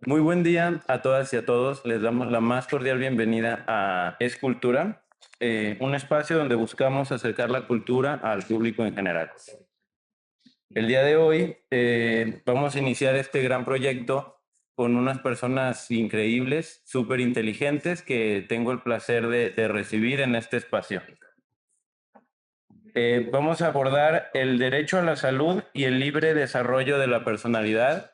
Muy buen día a todas y a todos. Les damos la más cordial bienvenida a Escultura, un espacio donde buscamos acercar la cultura al público en general. El día de hoy vamos a iniciar este gran proyecto con unas personas increíbles, súper inteligentes, que tengo el placer de recibir en este espacio. Vamos a abordar el derecho a la salud y el libre desarrollo de la personalidad.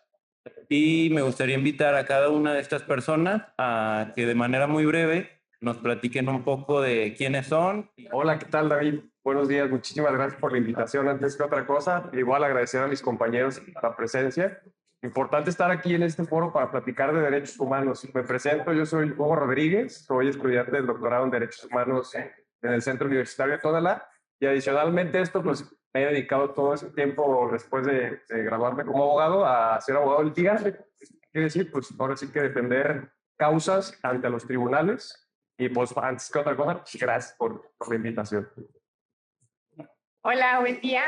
Y me gustaría invitar a cada una de estas personas a que de manera muy breve nos platiquen un poco de quiénes son. Hola, ¿qué tal, David? Buenos días, muchísimas gracias por la invitación. Antes que otra cosa, igual agradecer a mis compañeros la presencia. Importante estar aquí en este foro para platicar de derechos humanos. Me presento, yo soy Hugo Rodríguez, soy estudiante del doctorado en Derechos Humanos en el Centro Universitario de Tonalá, y adicionalmente a esto, pues me he dedicado todo ese tiempo después de graduarme como abogado a ser abogado litigante. Quiere decir, pues ahora sí que defender causas ante los tribunales. Y pues antes que otra cosa, pues, gracias por la invitación. Hola, buen día.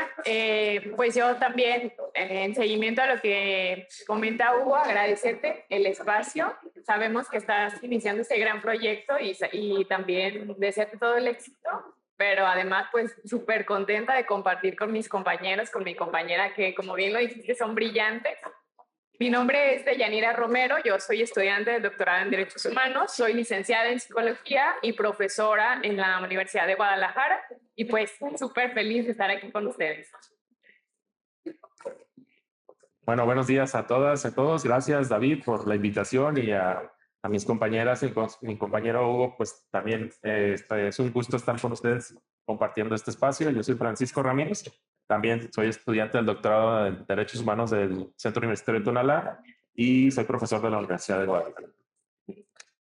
Pues yo también, en seguimiento a lo que comenta Hugo, agradecerte el espacio. Sabemos que estás iniciando este gran proyecto y también desearte todo el éxito, pero además pues súper contenta de compartir con mis compañeros, con mi compañera que, como bien lo dijiste, son brillantes. Mi nombre es Deyanira Romero, yo soy estudiante del doctorado en Derechos Humanos, soy licenciada en Psicología y profesora en la Universidad de Guadalajara, y pues súper feliz de estar aquí con ustedes. Bueno, buenos días a todas y a todos. Gracias, David, por la invitación y a mis compañeras y con mi compañero Hugo, pues también es un gusto estar con ustedes compartiendo este espacio. Yo soy Francisco Ramírez, también soy estudiante del doctorado en Derechos Humanos del Centro Universitario de Tonalá y soy profesor de la Universidad de Guadalajara.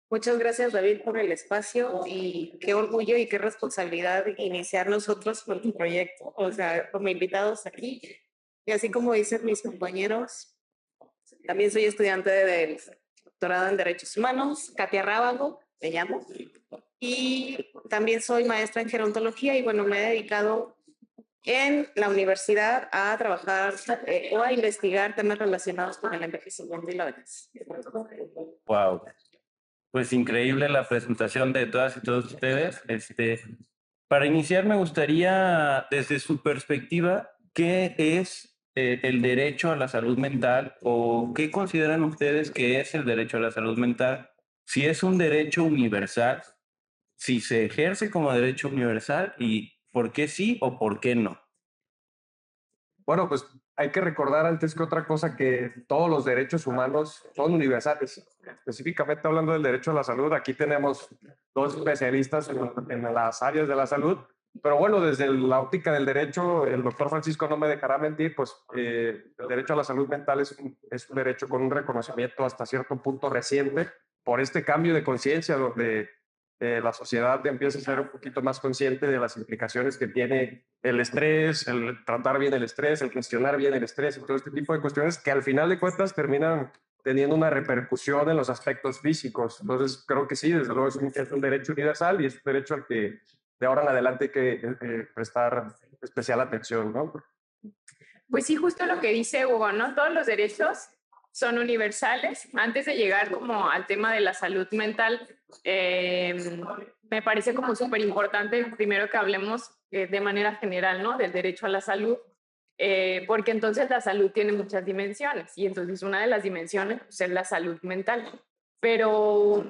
Muchas gracias, David, por el espacio y qué orgullo y qué responsabilidad iniciar nosotros con tu proyecto, o sea, como invitados aquí. Y así como dicen mis compañeros, también soy estudiante del doctorado en Derechos Humanos, Katia Rábago, me llamo, y también soy maestra en gerontología y bueno, me he dedicado en la universidad a trabajar o a investigar temas relacionados con el envejecimiento y la vejez. Wow. Pues increíble la presentación de todas y todos ustedes. Para iniciar, me gustaría, desde su perspectiva, ¿qué es el derecho a la salud mental o qué consideran ustedes que es el derecho a la salud mental? Si es un derecho universal, si se ejerce como derecho universal y por qué sí o por qué no. Bueno, pues hay que recordar antes que otra cosa que todos los derechos humanos son universales. Específicamente hablando del derecho a la salud, aquí tenemos dos especialistas en las áreas de la salud. Pero bueno, desde la óptica del derecho, el doctor Francisco no me dejará mentir, pues el derecho a la salud mental es un derecho con un reconocimiento hasta cierto punto reciente por este cambio de conciencia donde la sociedad empieza a ser un poquito más consciente de las implicaciones que tiene el estrés, el tratar bien el estrés, el gestionar bien el estrés y todo este tipo de cuestiones que al final de cuentas terminan teniendo una repercusión en los aspectos físicos. Entonces, creo que sí, desde luego es un derecho universal y es un derecho al que de ahora en adelante hay que prestar especial atención, ¿no? Pues sí, justo lo que dice Hugo, ¿no? Todos los derechos son universales. Antes de llegar como al tema de la salud mental, me parece como súper importante primero que hablemos de manera general, ¿no? Del derecho a la salud, porque entonces la salud tiene muchas dimensiones y entonces una de las dimensiones pues, es la salud mental. Pero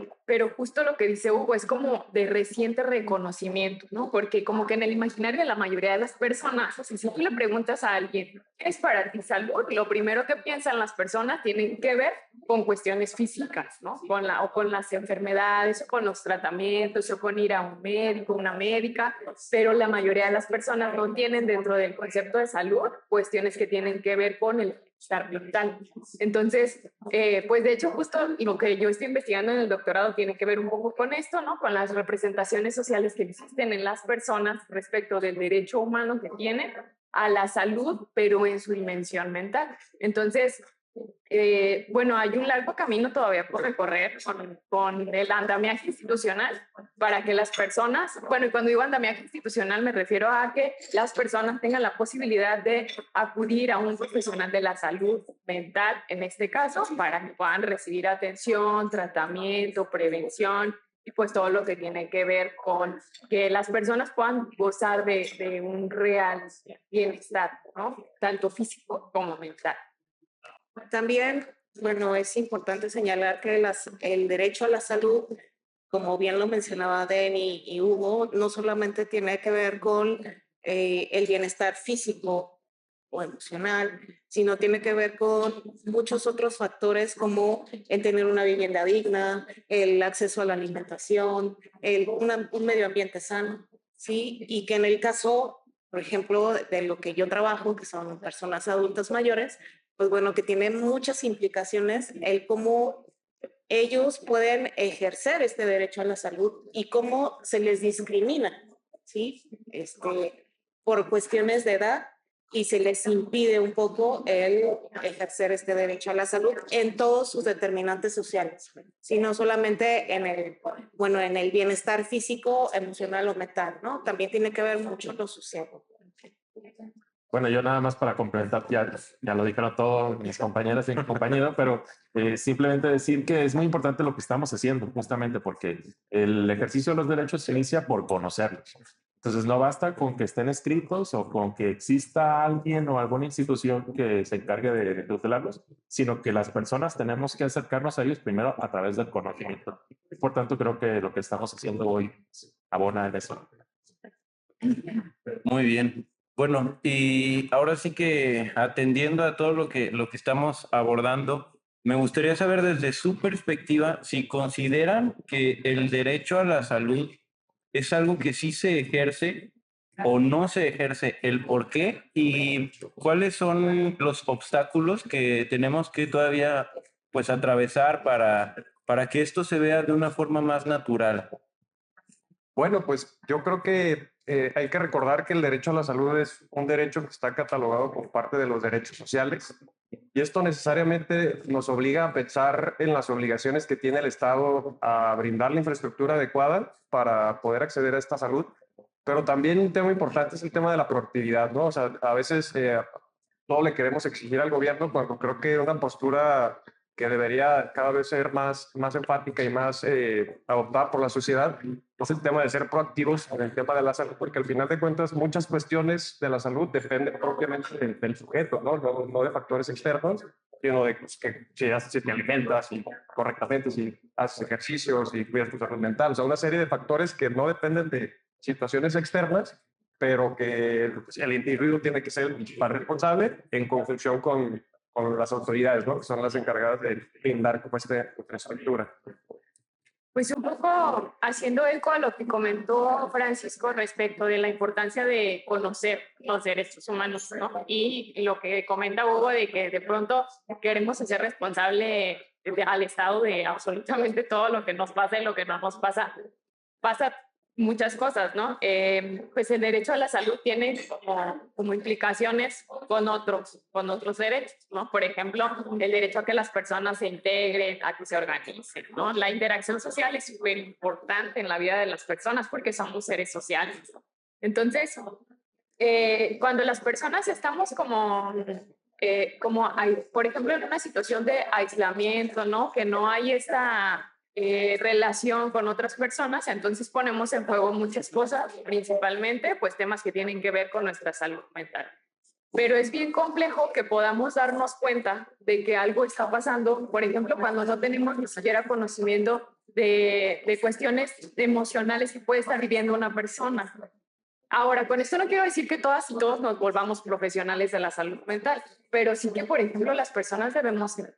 justo lo que dice Hugo es como de reciente reconocimiento, ¿no? Porque como que en el imaginario de la mayoría de las personas, o sea, si tú le preguntas a alguien, ¿qué es para ti salud? Lo primero que piensan las personas tienen que ver con cuestiones físicas, ¿no? O con las enfermedades, o con los tratamientos, o con ir a un médico, una médica, pero la mayoría de las personas no tienen dentro del concepto de salud cuestiones que tienen que ver con el bienestar mental. Entonces, pues de hecho justo lo que yo estoy investigando en el doctorado tiene que ver un poco con esto, ¿no? Con las representaciones sociales que existen en las personas respecto del derecho humano que tienen a la salud, pero en su dimensión mental. Entonces, Bueno, hay un largo camino todavía por recorrer con el andamiaje institucional para que las personas, bueno, y cuando digo andamiaje institucional me refiero a que las personas tengan la posibilidad de acudir a un profesional de la salud mental, en este caso, para que puedan recibir atención, tratamiento, prevención y pues todo lo que tiene que ver con que las personas puedan gozar de un real bienestar, ¿no? Tanto físico como mental. También, bueno, es importante señalar que el derecho a la salud, como bien lo mencionaba Denny y Hugo, no solamente tiene que ver con el bienestar físico o emocional, sino tiene que ver con muchos otros factores como el tener una vivienda digna, el acceso a la alimentación, un medio ambiente sano, ¿sí? Y que en el caso, por ejemplo, de lo que yo trabajo, que son personas adultas mayores, pues bueno, que tiene muchas implicaciones el cómo ellos pueden ejercer este derecho a la salud y cómo se les discrimina, ¿sí? Por cuestiones de edad y se les impide un poco el ejercer este derecho a la salud en todos sus determinantes sociales, sino solamente bueno, en el bienestar físico, emocional o mental, ¿no? También tiene que ver mucho lo social. Bueno, yo nada más para complementar, ya lo dijeron todos mis compañeras y mi compañero, pero simplemente decir que es muy importante lo que estamos haciendo, justamente porque el ejercicio de los derechos se inicia por conocerlos. Entonces, no basta con que estén escritos o con que exista alguien o alguna institución que se encargue de tutelarlos, sino que las personas tenemos que acercarnos a ellos primero a través del conocimiento. Por tanto, creo que lo que estamos haciendo hoy abona en eso. Muy bien. Bueno, y ahora sí que atendiendo a todo lo que estamos abordando, me gustaría saber desde su perspectiva si consideran que el derecho a la salud es algo que sí se ejerce o no se ejerce, el por qué y cuáles son los obstáculos que tenemos que todavía pues atravesar para que esto se vea de una forma más natural. Bueno, pues yo creo que hay que recordar que el derecho a la salud es un derecho que está catalogado como parte de los derechos sociales y esto necesariamente nos obliga a pensar en las obligaciones que tiene el Estado a brindar la infraestructura adecuada para poder acceder a esta salud. Pero también un tema importante es el tema de la proactividad, ¿no? O sea, a veces todo le queremos exigir al gobierno cuando creo que una postura que debería cada vez ser más empática y más adoptada por la sociedad es el tema de ser proactivos en el tema de la salud, porque al final de cuentas muchas cuestiones de la salud dependen propiamente del sujeto, ¿no? No de factores externos, sino de pues, que si te alimentas correctamente, si haces ejercicios y cuidas tu salud mental, o sea, una serie de factores que no dependen de situaciones externas, pero que pues, el individuo tiene que ser el principal responsable en conjunción con las autoridades, ¿no? Que son las encargadas de brindar como esta infraestructura. Pues un poco haciendo eco a lo que comentó Francisco respecto de la importancia de conocer los derechos humanos, ¿no? Y lo que comenta Hugo de que de pronto queremos ser responsable al Estado de absolutamente todo lo que nos pasa y lo que no nos pasa. Pasa muchas cosas, ¿no? Pues el derecho a la salud tiene como implicaciones con otros derechos, ¿no? Por ejemplo, el derecho a que las personas se integren, a que se organicen, ¿no? La interacción social es súper importante en la vida de las personas porque somos seres sociales. Entonces, cuando las personas estamos por ejemplo, en una situación de aislamiento, ¿no? Que no hay esta relación con otras personas, entonces ponemos en juego muchas cosas, principalmente pues temas que tienen que ver con nuestra salud mental. Pero es bien complejo que podamos darnos cuenta de que algo está pasando, por ejemplo, cuando no tenemos ni siquiera conocimiento de cuestiones emocionales que puede estar viviendo una persona. Ahora, con esto no quiero decir que todas y todos nos volvamos profesionales de la salud mental, pero sí que, por ejemplo, las personas debemos ser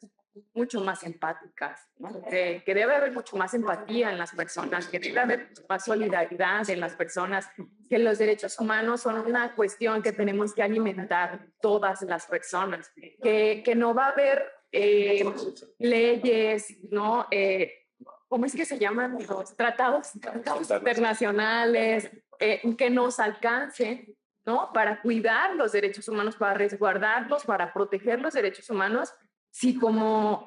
mucho más empáticas, ¿no? Que debe haber mucho más empatía en las personas, que debe haber más solidaridad en las personas, que los derechos humanos son una cuestión que tenemos que alimentar todas las personas, que no va a haber leyes, ¿no? ¿Cómo es que se llaman los tratados internacionales que nos alcancen, ¿no? Para cuidar los derechos humanos, para resguardarlos, para proteger los derechos humanos, si como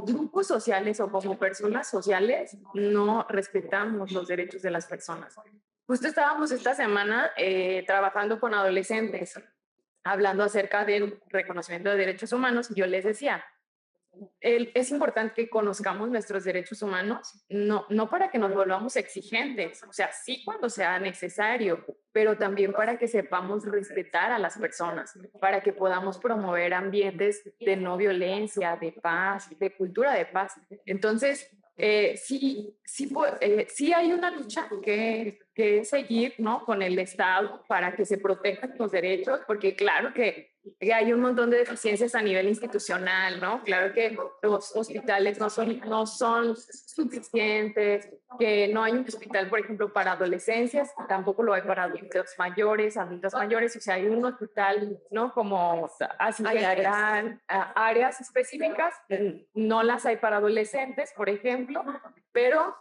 grupos sociales o como personas sociales no respetamos los derechos de las personas. Justo estábamos esta semana trabajando con adolescentes, hablando acerca del reconocimiento de derechos humanos, y yo les decía, es importante que conozcamos nuestros derechos humanos, no para que nos volvamos exigentes, o sea, sí cuando sea necesario, pero también para que sepamos respetar a las personas, para que podamos promover ambientes de no violencia, de paz, de cultura de paz. Entonces, sí hay una lucha que seguir, ¿no? Con el Estado para que se protejan los derechos, porque claro que hay un montón de deficiencias a nivel institucional, ¿no? Claro que los hospitales no son suficientes, que no hay un hospital, por ejemplo, para adolescencias, tampoco lo hay para adultos mayores, o sea, hay un hospital, ¿no? Como así Hay general, áreas específicas, no las hay para adolescentes, por ejemplo, pero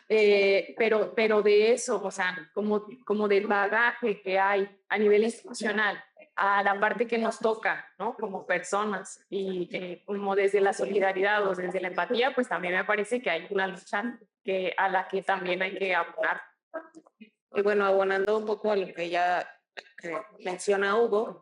de eso, o sea, como del bagaje que hay a nivel institucional, a la parte que nos toca, ¿no? Como personas y como desde la solidaridad o desde la empatía, pues también me parece que hay una lucha a la que también hay que abonar. Y bueno, abonando un poco a lo que ya menciona Hugo,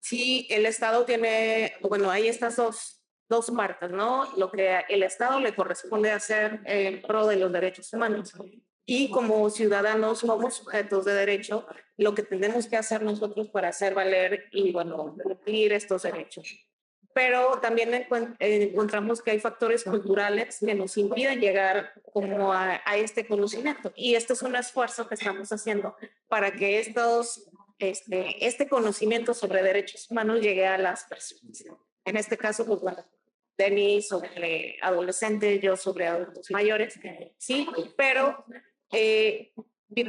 sí, el Estado tiene, bueno, hay estas dos partes, ¿no? Lo que el Estado le corresponde hacer en pro de los derechos humanos. Y como ciudadanos somos sujetos de derecho, lo que tenemos que hacer nosotros para hacer valer y, bueno, cumplir estos derechos. Pero también encontramos que hay factores culturales que nos impiden llegar como a este conocimiento. Y este es un esfuerzo que estamos haciendo para que este conocimiento sobre derechos humanos llegue a las personas. En este caso, pues bueno, Denis sobre adolescentes, yo sobre adultos mayores, sí, pero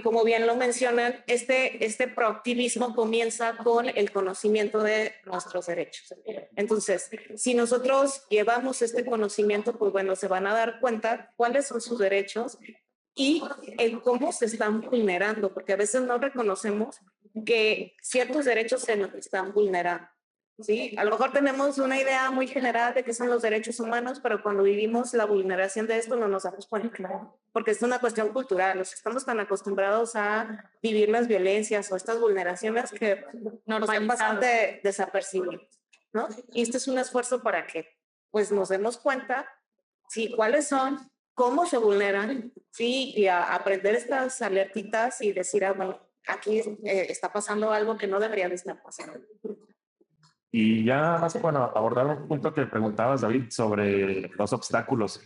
como bien lo mencionan, este proactivismo comienza con el conocimiento de nuestros derechos. Entonces, si nosotros llevamos este conocimiento, pues bueno, se van a dar cuenta cuáles son sus derechos y el cómo se están vulnerando, porque a veces no reconocemos que ciertos derechos se nos están vulnerando. Sí, a lo mejor tenemos una idea muy general de qué son los derechos humanos, pero cuando vivimos la vulneración de esto no nos damos cuenta, porque es una cuestión cultural. O sea, estamos tan acostumbrados a vivir las violencias o estas vulneraciones que nos pasan bastante desapercibidos, ¿no? Y este es un esfuerzo para que pues nos demos cuenta, sí, cuáles son, cómo se vulneran, sí, y a aprender estas alertitas y decir, bueno, aquí está pasando algo que no debería de estar pasando. Y ya nada más, bueno, abordar un punto que preguntabas, David, sobre los obstáculos.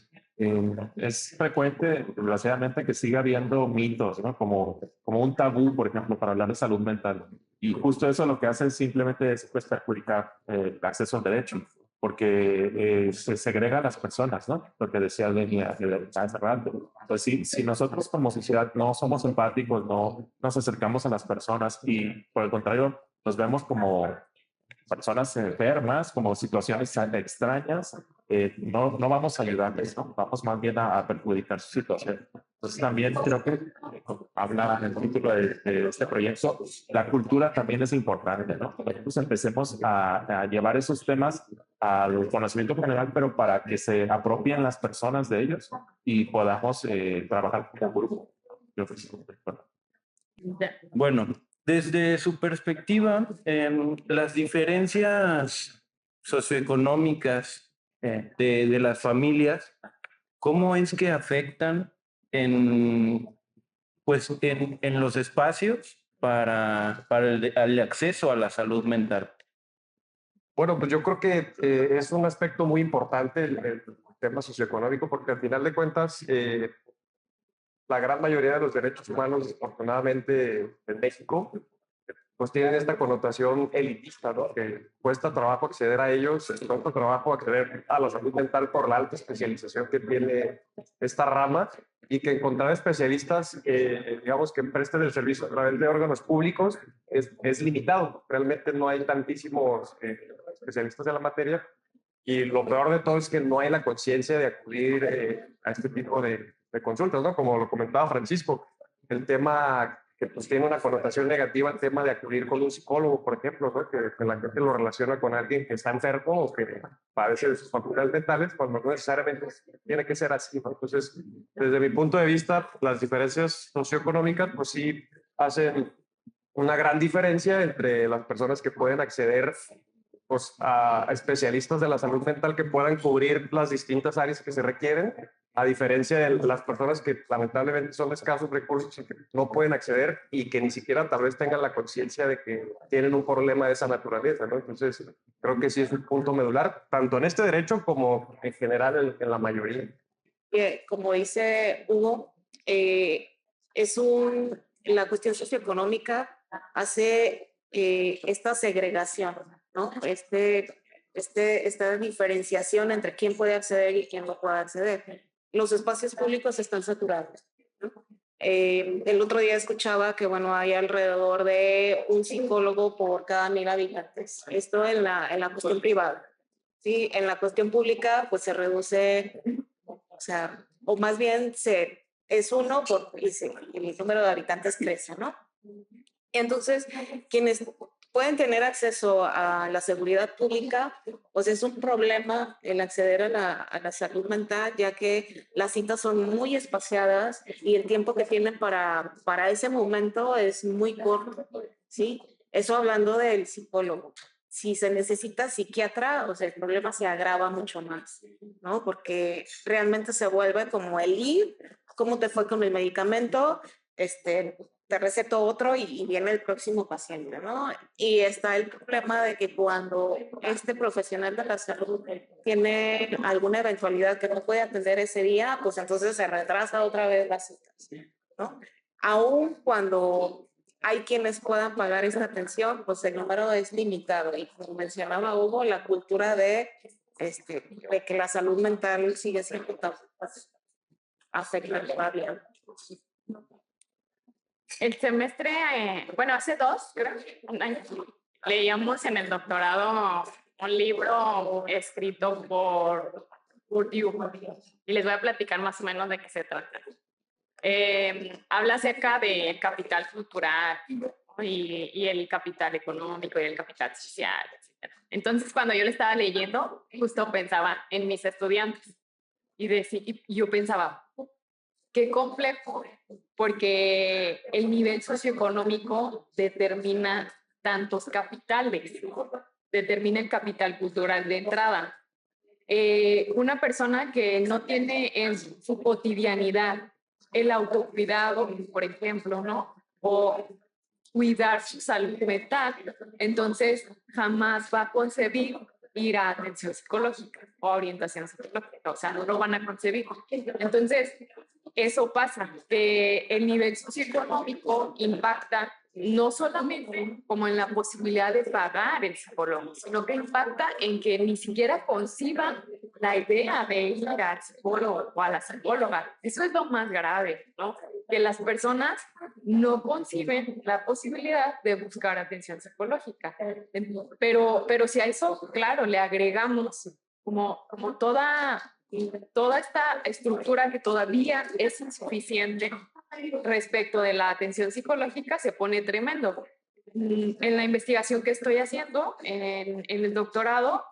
Es frecuente, desgraciadamente, que siga habiendo mitos, ¿no? Como un tabú, por ejemplo, para hablar de salud mental. Y justo eso lo que hace es simplemente es, pues, perjudicar el acceso al derecho, porque se segrega a las personas, ¿no? Lo que decía Lenia hace rato. Pues si nosotros como sociedad no somos empáticos, no nos acercamos a las personas y, por el contrario, nos vemos como personas enfermas, como situaciones extrañas, no vamos a ayudarles, ¿no? Vamos más bien a perjudicar su situación. Entonces también creo que habla en el título de este proyecto, la cultura también es importante, ¿no? Entonces empecemos a llevar esos temas al conocimiento general, pero para que se apropien las personas de ellos y podamos trabajar como grupo. Bueno, desde su perspectiva, las diferencias socioeconómicas de las familias, ¿cómo es que afectan en, pues, en los espacios para el acceso a la salud mental? Bueno, pues yo creo que es un aspecto muy importante el tema socioeconómico, porque al final de cuentas, la gran mayoría de los derechos humanos, desafortunadamente, en México, pues tienen esta connotación elitista, ¿no? Que cuesta trabajo acceder a ellos, cuesta trabajo acceder a la salud mental por la alta especialización que tiene esta rama y que encontrar especialistas, digamos, que presten el servicio a través de órganos públicos es limitado. Realmente no hay tantísimos especialistas en la materia y lo peor de todo es que no hay la conciencia de acudir a este tipo de consultas, ¿no? Como lo comentaba Francisco, el tema que pues tiene una connotación negativa el tema de acudir con un psicólogo, por ejemplo, ¿no? Que la gente lo relaciona con alguien que está enfermo o que padece de sus facultades mentales, cuando no necesariamente tiene que ser así, ¿no? Entonces, desde mi punto de vista, las diferencias socioeconómicas, pues sí hacen una gran diferencia entre las personas que pueden acceder pues, a especialistas de la salud mental que puedan cubrir las distintas áreas que se requieren, a diferencia de las personas que lamentablemente son de escasos recursos y que no pueden acceder y que ni siquiera tal vez tengan la conciencia de que tienen un problema de esa naturaleza, ¿no? Entonces, creo que sí es un punto medular, tanto en este derecho como en general en la mayoría. Como dice Hugo, la cuestión socioeconómica hace esta segregación, ¿no? Esta diferenciación entre quién puede acceder y quién no puede acceder. Los espacios públicos están saturados, ¿no? El otro día escuchaba que, bueno, hay alrededor de un psicólogo por cada 1,000 habitantes. Esto en la cuestión privada. Sí, en la cuestión pública, pues se reduce, o sea, o más bien es uno y el número de habitantes crece, ¿no? Entonces, quienes pueden tener acceso a la seguridad pública, pues es un problema el acceder a la salud mental, ya que las citas son muy espaciadas y el tiempo que tienen para ese momento es muy corto, ¿sí? Eso hablando del psicólogo. Si se necesita psiquiatra, o sea, el problema se agrava mucho más, ¿no? Porque realmente se vuelve como el ir, ¿cómo te fue con el medicamento? Te receto otro y viene el próximo paciente, ¿no? Y está el problema de que cuando este profesional de la salud tiene alguna eventualidad que no puede atender ese día, pues entonces se retrasa otra vez las citas, ¿no? Aún cuando hay quienes puedan pagar esa atención, pues el número es limitado. Y como mencionaba Hugo, la cultura de que la salud mental sigue siendo tan afecta todavía. El semestre, bueno, hace 2, creo, un año, leíamos en el doctorado un libro escrito por Bourdieu y les voy a platicar más o menos de qué se trata. Habla acerca del capital cultural, ¿no? y el capital económico y el capital social, etc. Entonces, cuando yo le estaba leyendo, justo pensaba en mis estudiantes y yo pensaba, qué complejo, porque el nivel socioeconómico determina tantos capitales, determina el capital cultural de entrada. Una persona que no tiene en su cotidianidad el autocuidado, por ejemplo, ¿no? O cuidar su salud mental, entonces jamás va a concebir ir a atención psicológica o orientación psicológica, o sea, no lo van a concebir. Entonces, eso pasa, que el nivel socioeconómico impacta no solamente como en la posibilidad de pagar el psicólogo, sino que impacta en que ni siquiera conciban la idea de ir al psicólogo o a la psicóloga. Eso es lo más grave, ¿no? Que las personas no conciben la posibilidad de buscar atención psicológica. Pero si a eso, claro, le agregamos como toda esta estructura que todavía es insuficiente respecto de la atención psicológica, se pone tremendo. En la investigación que estoy haciendo en el doctorado,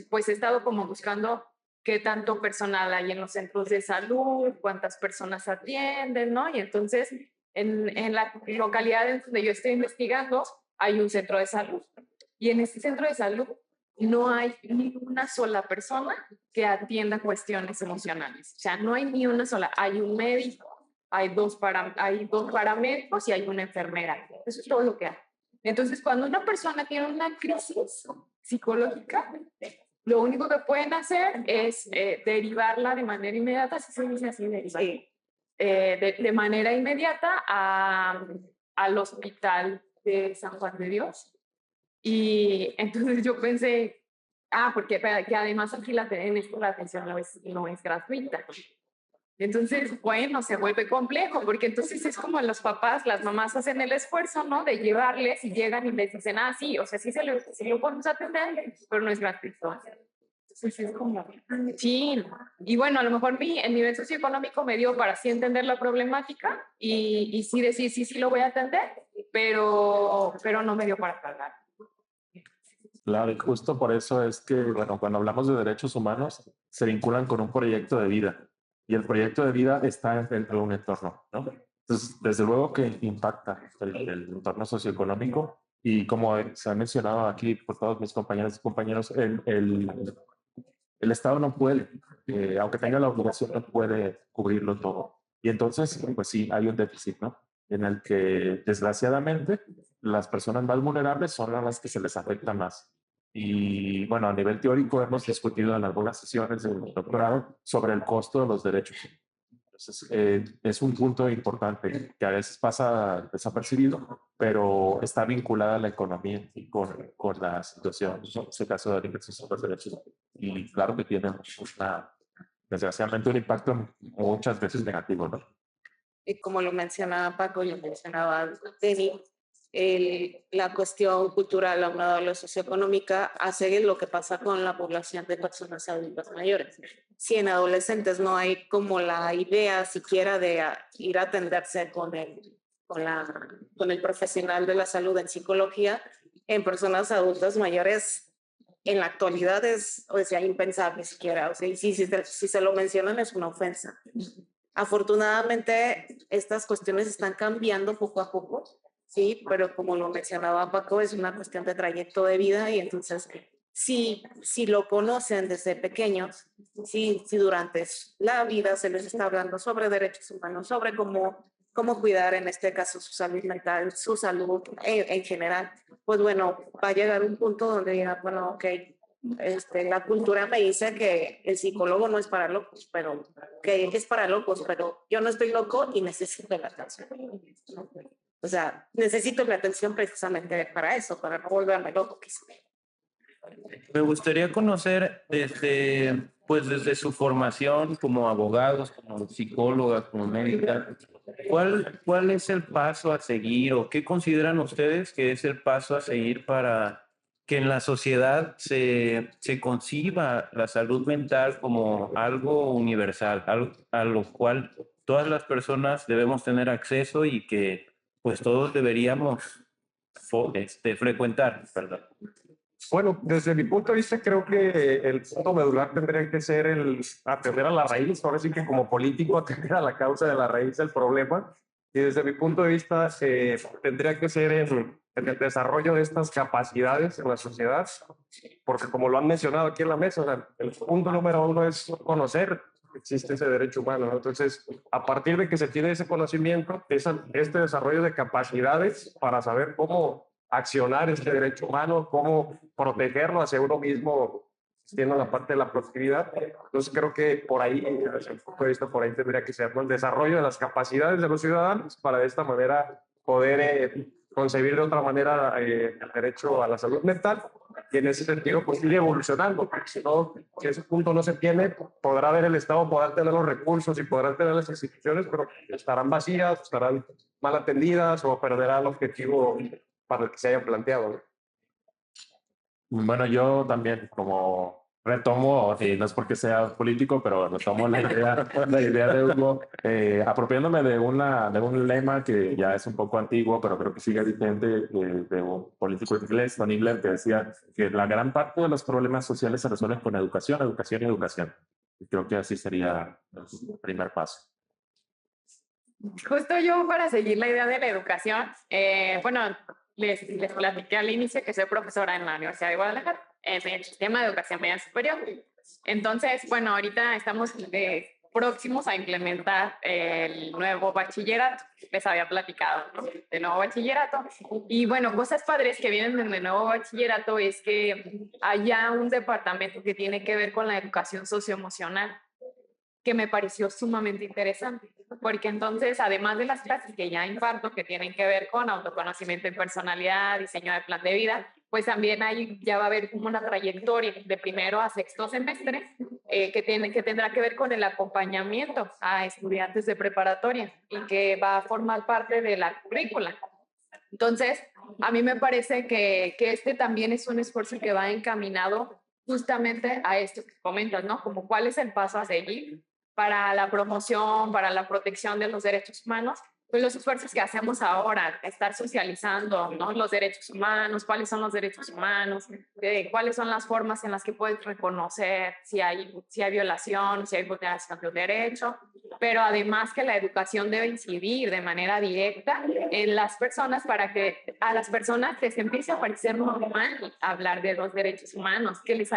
pues he estado como buscando qué tanto personal hay en los centros de salud, cuántas personas atienden, ¿no? Y entonces, en la localidad en donde yo estoy investigando, hay un centro de salud. Y en este centro de salud no hay ni una sola persona que atienda cuestiones emocionales. O sea, no hay ni una sola. Hay un médico, hay dos paramédicos y hay una enfermera. Eso es todo lo que hay. Entonces, cuando una persona tiene una crisis psicológica, lo único que pueden hacer es derivarla de manera inmediata, si se dice así, derivar, de manera inmediata al hospital de San Juan de Dios. Y entonces yo pensé, porque que además aquí en esto la atención no es gratuita. Entonces, bueno, se vuelve complejo, porque entonces es como los papás, las mamás hacen el esfuerzo, ¿no? De llevarles y llegan y les dicen, sí, o sea, sí lo podemos atender, pero no es gratuito. Entonces es como, sí, y bueno, a lo mejor el nivel socioeconómico me dio para sí entender la problemática y sí decir, sí, sí lo voy a atender, pero no me dio para pagar. Claro, y justo por eso es que, bueno, cuando hablamos de derechos humanos, se vinculan con un proyecto de vida. Y el proyecto de vida está dentro de un entorno, ¿no? Entonces, desde luego que impacta el entorno socioeconómico. Y como se ha mencionado aquí por todos mis compañeros y compañeros, el Estado no puede, aunque tenga la obligación, no puede cubrirlo todo. Y entonces, pues sí, hay un déficit, ¿no? En el que, desgraciadamente, las personas más vulnerables son las que se les afecta más. Y bueno, a nivel teórico hemos discutido en algunas sesiones del doctorado sobre el costo de los derechos. Entonces, es un punto importante que a veces pasa desapercibido, pero está vinculada a la economía y con la situación, en este caso de la inversión de los derechos. Y claro que tiene desgraciadamente un impacto muchas veces negativo, ¿no? Y como lo mencionaba Paco y lo mencionaba Denny, la cuestión cultural aunado a la socioeconómica hace lo que pasa con la población de personas adultas mayores. Si en adolescentes no hay como la idea siquiera de ir a atenderse con el profesional de la salud en psicología, en personas adultas mayores en la actualidad es, o sea, impensable siquiera. O sea, y si se lo mencionan es una ofensa. Afortunadamente, estas cuestiones están cambiando poco a poco, sí, pero como lo mencionaba Paco, es una cuestión de trayecto de vida y entonces, si lo conocen desde pequeños, si durante la vida se les está hablando sobre derechos humanos, sobre cómo cuidar en este caso su salud mental, su salud en general, pues bueno, va a llegar un punto donde diga, bueno, ok, la cultura me dice que el psicólogo no es para locos, pero que es para locos, pero yo no estoy loco y necesito la atención. O sea, necesito la atención precisamente para eso, para no volverme loco. Me gustaría conocer desde su formación como abogados, como psicóloga, como médica, ¿cuál es el paso a seguir o qué consideran ustedes que es el paso a seguir para que en la sociedad se conciba la salud mental como algo universal, algo a lo cual todas las personas debemos tener acceso y que pues todos deberíamos frecuentar, perdón? Bueno, desde mi punto de vista, creo que el punto medular tendría que ser el atender a la raíz, ahora sí que como político atender a la causa de la raíz del problema. Y desde mi punto de vista, tendría que ser en el desarrollo de estas capacidades en la sociedad, porque como lo han mencionado aquí en la mesa, o sea, el punto número uno es conocer que existe ese derecho humano, ¿no? Entonces, a partir de que se tiene ese conocimiento, este desarrollo de capacidades para saber cómo accionar este derecho humano, cómo protegerlo hacia uno mismo, siendo la parte de la productividad. Entonces creo que por ahí, desde el punto de vista, por ahí tendría que ser, ¿no?, el desarrollo de las capacidades de los ciudadanos para de esta manera poder concebir de otra manera el derecho a la salud mental y en ese sentido pues ir evolucionando, porque si no, si ese punto no se tiene, podrá haber el Estado, podrá tener los recursos y podrán tener las instituciones, pero estarán vacías, estarán mal atendidas o perderá el objetivo para el que se haya planteado, ¿no? Bueno, yo también como retomo, no es porque sea político, pero retomo la idea de Hugo, apropiándome de un lema que ya es un poco antiguo, pero creo que sigue vigente, de un político inglés, Tony Blair, que decía que la gran parte de los problemas sociales se resuelven con educación, educación y educación. Y creo que así sería el primer paso. Justo yo para seguir la idea de la educación, bueno, les platiqué al inicio que soy profesora en la Universidad de Guadalajara, en el sistema de educación media superior. Entonces, bueno, ahorita estamos próximos a implementar el nuevo bachillerato. Les había platicado, ¿no?, del nuevo bachillerato. Y bueno, cosas padres que vienen del nuevo bachillerato es que haya un departamento que tiene que ver con la educación socioemocional, que me pareció sumamente interesante, porque entonces, además de las clases que ya imparto, que tienen que ver con autoconocimiento y personalidad, diseño de plan de vida, pues también ya va a haber como una trayectoria de primero a sexto semestre que tendrá que ver con el acompañamiento a estudiantes de preparatoria y que va a formar parte de la currícula. Entonces, a mí me parece que este también es un esfuerzo que va encaminado justamente a esto que comentas, ¿no? Como cuál es el paso a seguir para la promoción, para la protección de los derechos humanos, pues los esfuerzos que hacemos ahora, estar socializando, ¿no? Los derechos humanos, cuáles son los derechos humanos, cuáles son las formas en las que puedes reconocer si hay violación, si hay vulneración de un derecho, pero además que la educación debe incidir de manera directa en las personas para que a las personas les empiece a parecer normal hablar de los derechos humanos, que les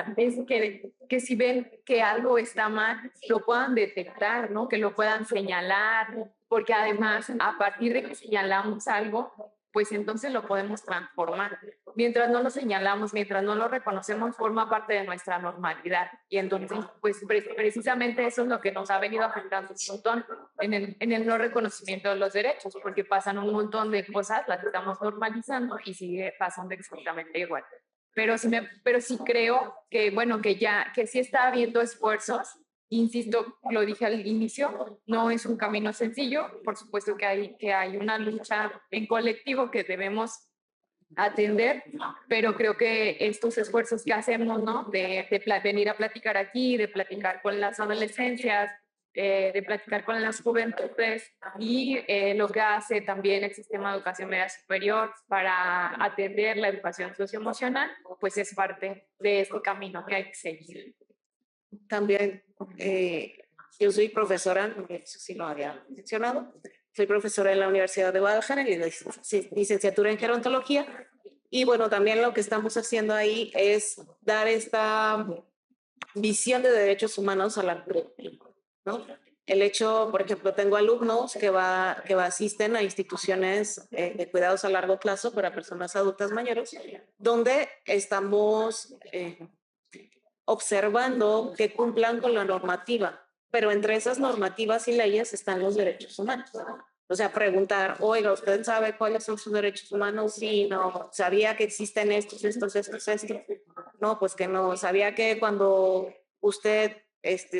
que si ven que algo está mal, lo puedan detectar, ¿no? Que lo puedan señalar, porque además a partir de que señalamos algo, pues entonces lo podemos transformar. Mientras no lo señalamos, mientras no lo reconocemos, forma parte de nuestra normalidad. Y entonces, pues precisamente eso es lo que nos ha venido afectando un montón en el no reconocimiento de los derechos, porque pasan un montón de cosas, las estamos normalizando y sigue pasando exactamente igual. Pero sí creo que, bueno, que sí está habiendo esfuerzos. Insisto, lo dije al inicio, no es un camino sencillo. Por supuesto que hay una lucha en colectivo que debemos atender, pero creo que estos esfuerzos que hacemos, ¿no? De venir a platicar aquí, de platicar con las adolescencias, de platicar con las juventudes y lo que hace también el sistema de educación media superior para atender la educación socioemocional, pues es parte de este camino que hay que seguir. También yo soy profesora, no sé si lo había mencionado, soy profesora en la Universidad de Guadalajara, en la licenciatura en gerontología, y bueno, también lo que estamos haciendo ahí es dar esta visión de derechos humanos a la comunidad, ¿no? El hecho, por ejemplo, tengo alumnos que asisten a instituciones de cuidados a largo plazo para personas adultas mayores, donde estamos observando que cumplan con la normativa, pero entre esas normativas y leyes están los derechos humanos. O sea, preguntar, oiga, ¿usted sabe cuáles son sus derechos humanos? Sí, no, sabía que existen estos. No, pues que no, sabía que cuando usted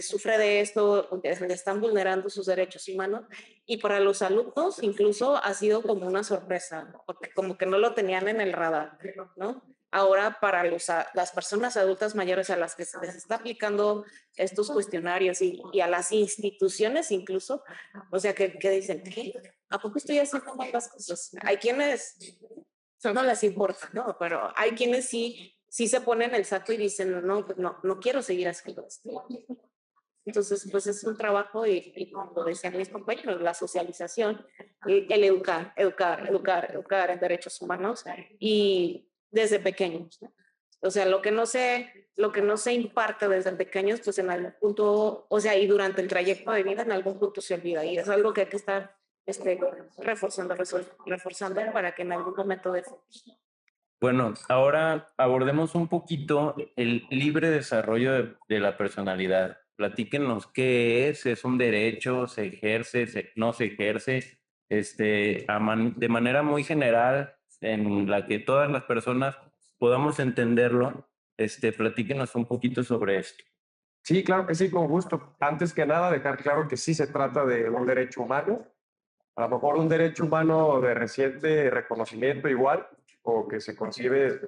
sufre de esto, le están vulnerando sus derechos humanos. Y para los alumnos incluso ha sido como una sorpresa, ¿no? Porque como que no lo tenían en el radar, ¿no? Ahora para las personas adultas mayores a las que se les está aplicando estos cuestionarios y a las instituciones incluso, o sea, que dicen, ¿qué? ¿A poco estoy haciendo mal las cosas? Hay quienes no les importa, ¿no? Pero hay quienes sí se ponen el saco y dicen, no quiero seguir haciendo esto. Entonces, pues es un trabajo y como lo decían mis compañeros, la socialización, el educar en derechos humanos y desde pequeños, ¿no? O sea, lo que no se imparte desde pequeños, pues en algún punto, o sea, y durante el trayecto de vida, en algún punto se olvida. Y es algo que hay que estar reforzando para que en algún momento de... Bueno, ahora abordemos un poquito el libre desarrollo de la personalidad. Platíquenos qué es un derecho, se ejerce, no se ejerce, de manera muy general, en la que todas las personas podamos entenderlo. Platíquenos un poquito sobre esto. Sí, claro que sí, con gusto. Antes que nada, dejar claro que sí se trata de un derecho humano, a lo mejor un derecho humano de reciente reconocimiento igual, o que se concibe,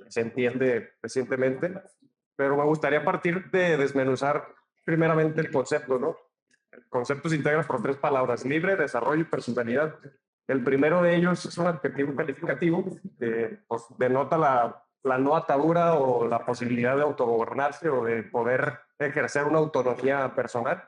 se entiende recientemente, pero me gustaría partir de desmenuzar primeramente el concepto, ¿no? El concepto se integra por tres palabras: libre, desarrollo y personalidad. El primero de ellos es un adjetivo calificativo que pues, denota la no atadura o la posibilidad de autogobernarse o de poder ejercer una autonomía personal.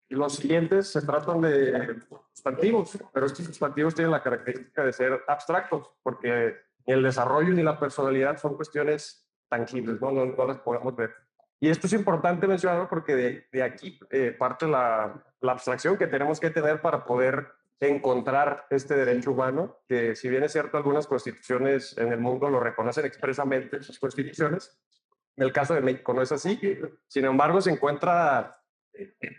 Y los siguientes se tratan de sustantivos, pero estos sustantivos tienen la característica de ser abstractos, porque ni el desarrollo ni la personalidad son cuestiones tangibles, no las podemos ver. Y esto es importante mencionarlo porque de aquí parte la abstracción que tenemos que tener para poder encontrar este derecho humano, que si bien es cierto, algunas constituciones en el mundo lo reconocen expresamente, sus constituciones, en el caso de México no es así. Sin embargo, se encuentra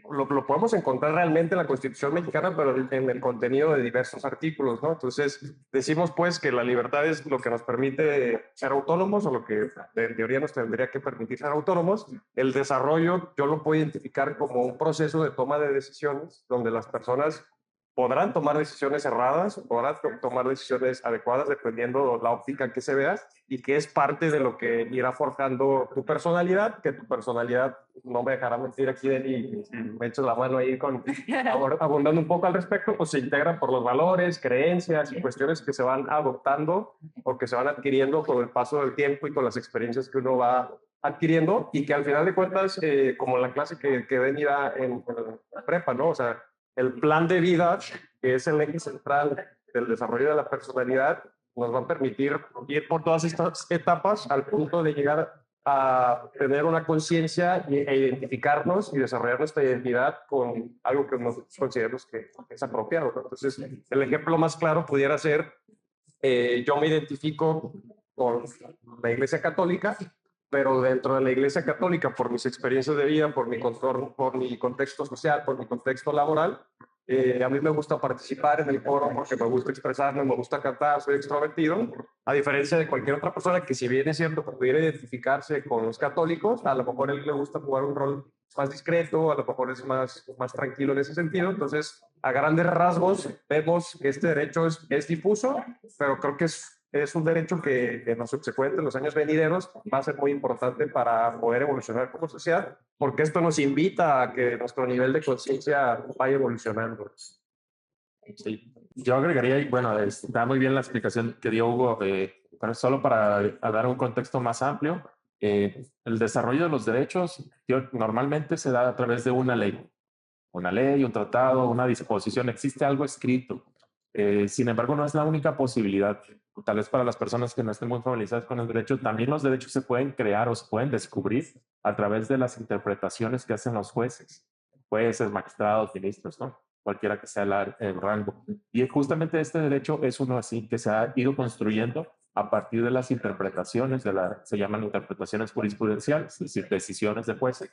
lo podemos encontrar realmente en la Constitución mexicana, pero en el contenido de diversos artículos, ¿no? Entonces, decimos pues que la libertad es lo que nos permite ser autónomos o lo que en teoría nos tendría que permitir ser autónomos. El desarrollo yo lo puedo identificar como un proceso de toma de decisiones donde las personas podrán tomar decisiones erradas, podrán tomar decisiones adecuadas dependiendo la óptica que se vea y que es parte de lo que irá forjando tu personalidad, que tu personalidad, no me dejará mentir aquí, Deni, si me echas la mano ahí con abundando un poco al respecto, pues se integran por los valores, creencias y cuestiones que se van adoptando o que se van adquiriendo con el paso del tiempo y con las experiencias que uno va adquiriendo y que al final de cuentas, como la clase que Deni da en la prepa, ¿no? O sea, el plan de vida, que es el eje central del desarrollo de la personalidad, nos va a permitir ir por todas estas etapas al punto de llegar a tener una conciencia e identificarnos y desarrollar nuestra identidad con algo que nosotros consideramos que es apropiado. Entonces, el ejemplo más claro pudiera ser, yo me identifico con la Iglesia Católica, pero dentro de la Iglesia Católica, por mis experiencias de vida, por mi contorno, por mi contexto social, por mi contexto laboral, a mí me gusta participar en el coro porque me gusta expresarme, me gusta cantar, soy extrovertido, a diferencia de cualquier otra persona que si bien es cierto que pudiera identificarse con los católicos, a lo mejor a él le gusta jugar un rol más discreto, a lo mejor es más tranquilo en ese sentido. Entonces, a grandes rasgos, vemos que este derecho es difuso, pero creo que es un derecho que en los subsecuentes, en los años venideros, va a ser muy importante para poder evolucionar como sociedad, porque esto nos invita a que nuestro nivel de conciencia vaya evolucionando. Sí. Yo agregaría, y bueno, está muy bien la explicación que dio Hugo, pero solo para dar un contexto más amplio, el desarrollo de los derechos normalmente se da a través de una ley, un tratado, una disposición, existe algo escrito. Sin embargo, no es la única posibilidad. Tal vez para las personas que no estén muy familiarizadas con el derecho, también los derechos se pueden crear o se pueden descubrir a través de las interpretaciones que hacen los jueces, magistrados, ministros, ¿no? Cualquiera que sea el rango. Y justamente este derecho es uno así que se ha ido construyendo a partir de las interpretaciones, se llaman interpretaciones jurisprudenciales, es decir, decisiones de jueces,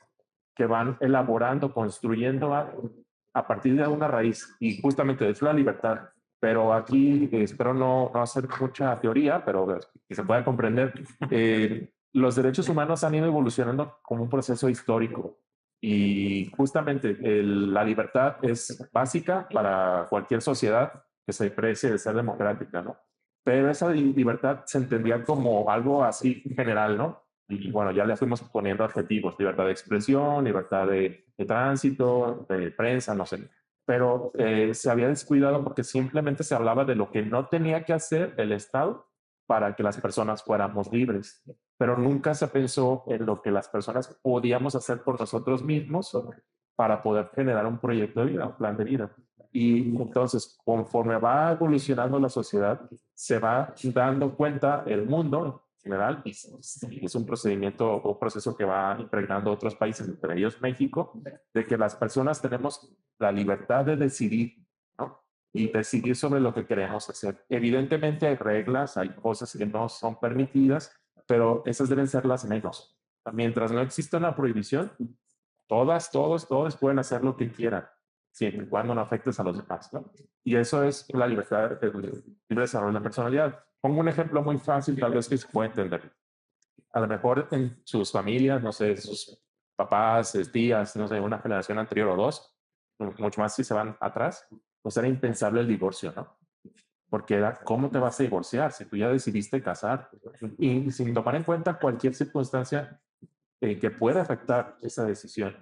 que van elaborando, construyendo a partir de una raíz, y justamente es la libertad. Pero aquí espero no hacer mucha teoría, pero que se pueda comprender. Los derechos humanos han ido evolucionando como un proceso histórico y justamente la libertad es básica para cualquier sociedad que se precie de ser democrática, ¿no? Pero esa libertad se entendía como algo así general, ¿no? Y bueno, ya le fuimos poniendo adjetivos, libertad de expresión, libertad de tránsito, de prensa, no sé. Pero se había descuidado porque simplemente se hablaba de lo que no tenía que hacer el Estado para que las personas fuéramos libres. Pero nunca se pensó en lo que las personas podíamos hacer por nosotros mismos para poder generar un proyecto de vida, un plan de vida. Y entonces, conforme va evolucionando la sociedad, se va dando cuenta el mundo general, y es un procedimiento o proceso que va impregnando otros países, entre ellos México, de que las personas tenemos la libertad de decidir, ¿no? Y decidir sobre lo que queremos hacer. Evidentemente hay reglas, hay cosas que no son permitidas, pero esas deben ser las menos. Mientras no exista una prohibición, todos pueden hacer lo que quieran, siempre y cuando no afectes a los demás, ¿no? Y eso es la libertad, el libre desarrollo de la personalidad. Pongo un ejemplo muy fácil, tal vez que se puede entender. A lo mejor en sus familias, no sé, sus papás, tías, no sé, una generación anterior o dos, mucho más si se van atrás, pues era impensable el divorcio, ¿no? Porque era, ¿cómo te vas a divorciar si tú ya decidiste casar? Y sin tomar en cuenta cualquier circunstancia que puede afectar esa decisión.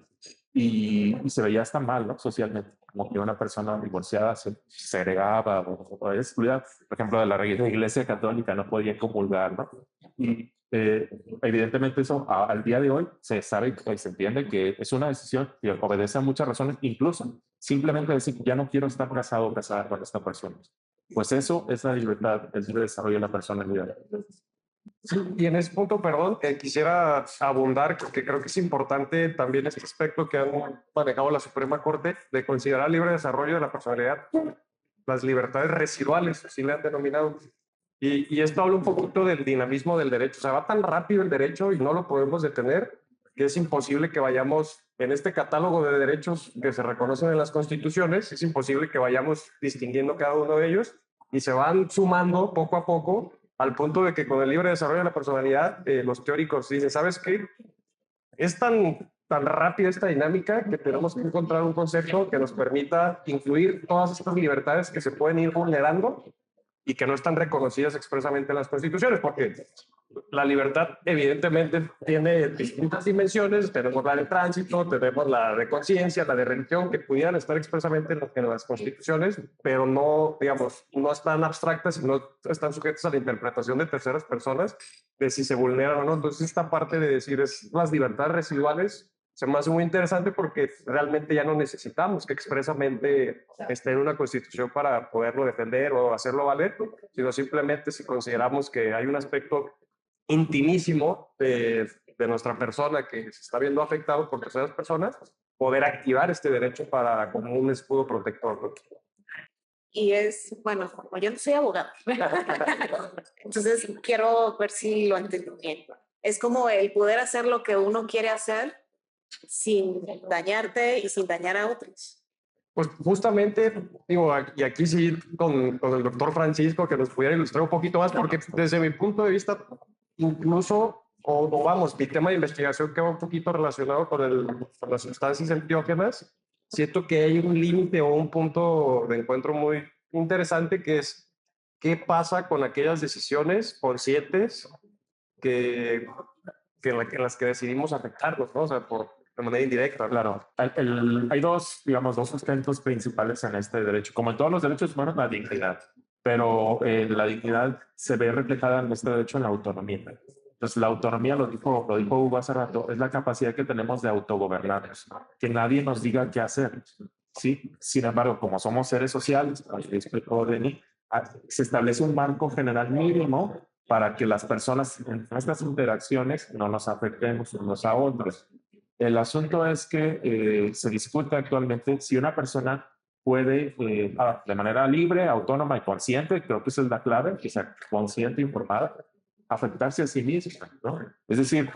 Y se veía hasta mal, ¿no? Socialmente, como que una persona divorciada se segregaba o era excluida, por ejemplo, de la iglesia católica, no podía comulgar, ¿no? Y evidentemente eso al día de hoy se sabe y se entiende que es una decisión que obedece a muchas razones, incluso simplemente decir, ya no quiero estar casado o casada con esta persona. Pues eso es la libertad, el libre desarrollo de la personalidad. Sí, y en ese punto, perdón, quisiera abundar, que creo que es importante también este aspecto que han manejado la Suprema Corte de considerar libre desarrollo de la personalidad, las libertades residuales, así le han denominado. Y esto habla un poquito del dinamismo del derecho. O sea, va tan rápido el derecho y no lo podemos detener que es imposible que vayamos en este catálogo de derechos que se reconocen en las constituciones, es imposible que vayamos distinguiendo cada uno de ellos y se van sumando poco a poco al punto de que con el libre desarrollo de la personalidad, los teóricos dicen, ¿sabes qué? Es tan tan rápida esta dinámica que tenemos que encontrar un concepto que nos permita incluir todas estas libertades que se pueden ir vulnerando y que no están reconocidas expresamente en las constituciones, porque la libertad evidentemente tiene distintas dimensiones. Tenemos la de tránsito, tenemos la de conciencia, la de religión, que pudieran estar expresamente en las constituciones, pero no, digamos, no están abstractas y no están sujetas a la interpretación de terceras personas de si se vulneran o no. Entonces esta parte de decir es las libertades residuales se me hace muy interesante porque realmente ya no necesitamos que expresamente esté en una constitución para poderlo defender o hacerlo valer, sino simplemente si consideramos que hay un aspecto intimísimo de nuestra persona que se está viendo afectado por terceras personas, poder activar este derecho para como un escudo protector, ¿no? Y es, bueno, como yo no soy abogado, entonces quiero ver si lo entiendo bien. Es como el poder hacer lo que uno quiere hacer sin dañarte y sin dañar a otros. Pues justamente, digo, y aquí sí con el doctor Francisco que nos pudiera ilustrar un poquito más, porque desde mi punto de vista, incluso, o vamos, mi tema de investigación que va un poquito relacionado con las sustancias enteógenas, siento que hay un límite o un punto de encuentro muy interesante que es qué pasa con aquellas decisiones conscientes que, en las que decidimos afectarnos, ¿no? O sea, de manera indirecta. Claro, hay dos, digamos, dos sustentos principales en este derecho. Como en todos los derechos humanos, la dignidad, pero la dignidad se ve reflejada en este derecho en la autonomía. Entonces, la autonomía, lo dijo Hugo hace rato, es la capacidad que tenemos de autogobernarnos, que nadie nos diga qué hacer. ¿Sí? Sin embargo, como somos seres sociales, como explicó Denis, se establece un marco general mínimo para que las personas en nuestras interacciones no nos afectemos unos a otros. El asunto es que se discute actualmente si una persona puede, de manera libre, autónoma y consciente, creo que esa es la clave, que sea consciente e informada, afectarse a sí misma, ¿no? Es decir,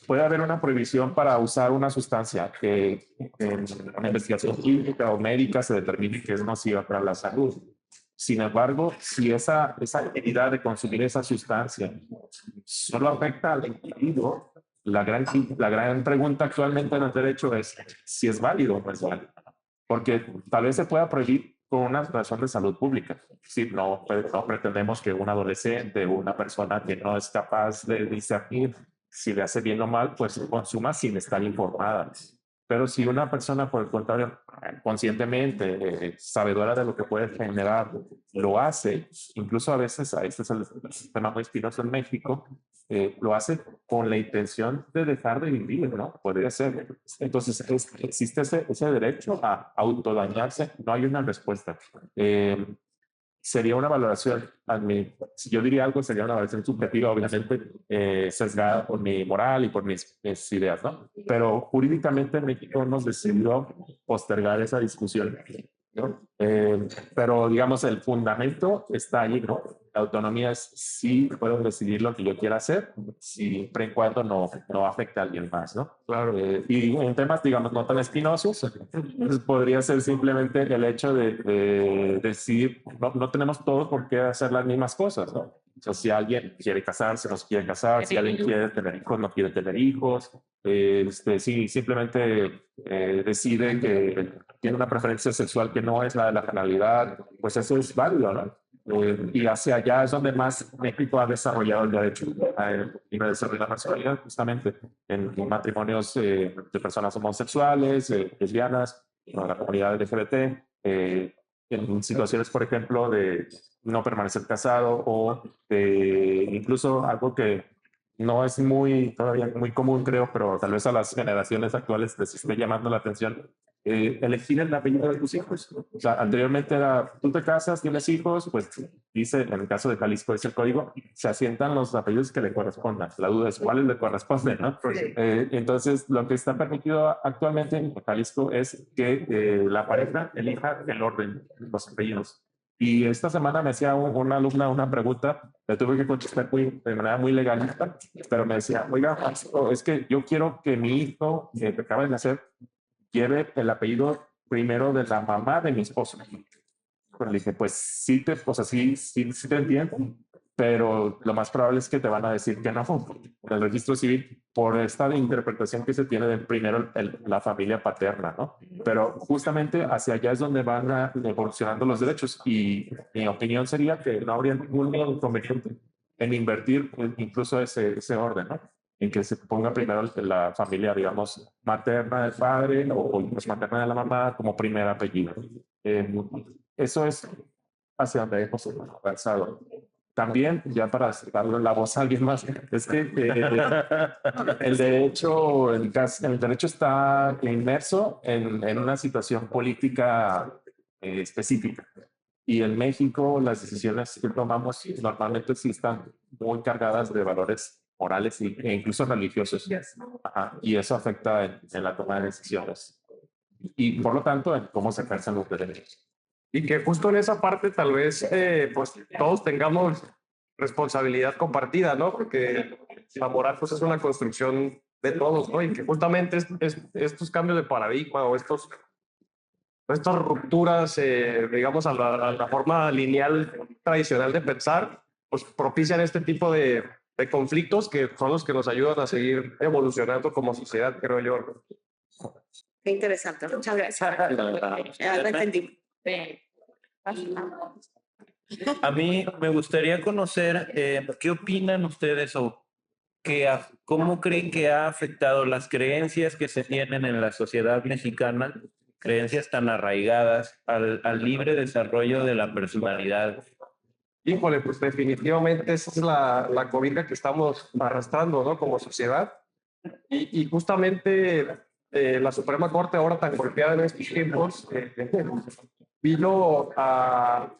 puede haber una prohibición para usar una sustancia que en una investigación química o médica se determine que es nociva para la salud. Sin embargo, si esa actividad de consumir esa sustancia solo afecta al individuo, la gran pregunta actualmente en el derecho es si es válido o no es válido. Porque tal vez se pueda prohibir por una razón de salud pública. Si no pretendemos que un adolescente o una persona que no es capaz de discernir si le hace bien o mal, pues consuma sin estar informada. Pero si una persona, por el contrario, conscientemente, sabedora de lo que puede generar, lo hace, incluso a veces, este es el sistema muy espinoso en México, lo hace con la intención de dejar de vivir, ¿no? Podría ser. Entonces, existe ese derecho a autodañarse, no hay una respuesta. Sería una valoración, si yo diría algo, sería una valoración subjetiva, obviamente, sesgada por mi moral y por mis ideas, ¿no? Pero jurídicamente México nos decidió postergar esa discusión, ¿no? Pero digamos, el fundamento está ahí, ¿no? La autonomía es sí puedo decidir lo que yo quiera hacer, siempre y cuando no afecte a alguien más, ¿no? Claro. Y en temas, digamos, no tan espinosos, pues podría ser simplemente el hecho de decidir, no tenemos todos por qué hacer las mismas cosas, ¿no? O sea, si alguien quiere casarse, no se quiere casar, si alguien quiere tener hijos, no quiere tener hijos, si simplemente decide que tiene una preferencia sexual que no es la de la generalidad, pues eso es válido, ¿no? Y hacia allá es donde más México ha desarrollado el derecho y desarrollado la personalidad, justamente en matrimonios de personas homosexuales, lesbianas, la comunidad LGBT, en situaciones, por ejemplo, de no permanecer casado o incluso algo que no es todavía muy común, creo, pero tal vez a las generaciones actuales les esté llamando la atención, elegir el apellido de tus hijos. O sea, anteriormente era, tú te casas, tienes hijos, pues dice, en el caso de Jalisco dice el código, se asientan los apellidos que le correspondan. La duda es cuáles le corresponden, ¿no? Entonces, lo que está permitido actualmente en Jalisco es que la pareja elija el orden, los apellidos. Y esta semana me hacía una alumna una pregunta, le tuve que contestar de manera muy legalista, pero me decía, oiga, es que yo quiero que mi hijo, que acaba de nacer, lleve el apellido primero de la mamá de mi esposo. Pero le dije, pues sí, o sea, sí te entiendo, pero lo más probable es que te van a decir que no en el registro civil por esta interpretación que se tiene de primero la familia paterna, ¿no? Pero justamente hacia allá es donde van evolucionando los derechos y mi opinión sería que no habría ningún inconveniente en invertir incluso ese orden, ¿no? En que se ponga primero la familia, digamos, materna del padre o pues, materna de la mamá como primer apellido. Eso es hacia donde hemos avanzado. También, ya para darle la voz a alguien más, es que el derecho está inmerso en una situación política específica. Y en México las decisiones que tomamos normalmente sí están muy cargadas de valores morales e incluso religiosos. Ajá, y eso afecta en la toma de decisiones. Y por lo tanto, en cómo se ejercen los derechos. Y que justo en esa parte tal vez pues todos tengamos responsabilidad compartida, ¿no? Porque la moral pues es una construcción de todos, ¿no? Y que justamente estos cambios de paradigma o estas rupturas, digamos, a la forma lineal tradicional de pensar, pues propician este tipo de conflictos que son los que nos ayudan a seguir evolucionando como sociedad, creo yo. Qué interesante, muchas gracias. Ya lo entendí. Sí. A mí me gustaría conocer qué opinan ustedes o cómo creen que ha afectado las creencias que se tienen en la sociedad mexicana, creencias tan arraigadas al libre desarrollo de la personalidad. Híjole, pues definitivamente esa es la cobija que estamos arrastrando, ¿no? Como sociedad. Y justamente la Suprema Corte, ahora tan golpeada en estos tiempos, vino a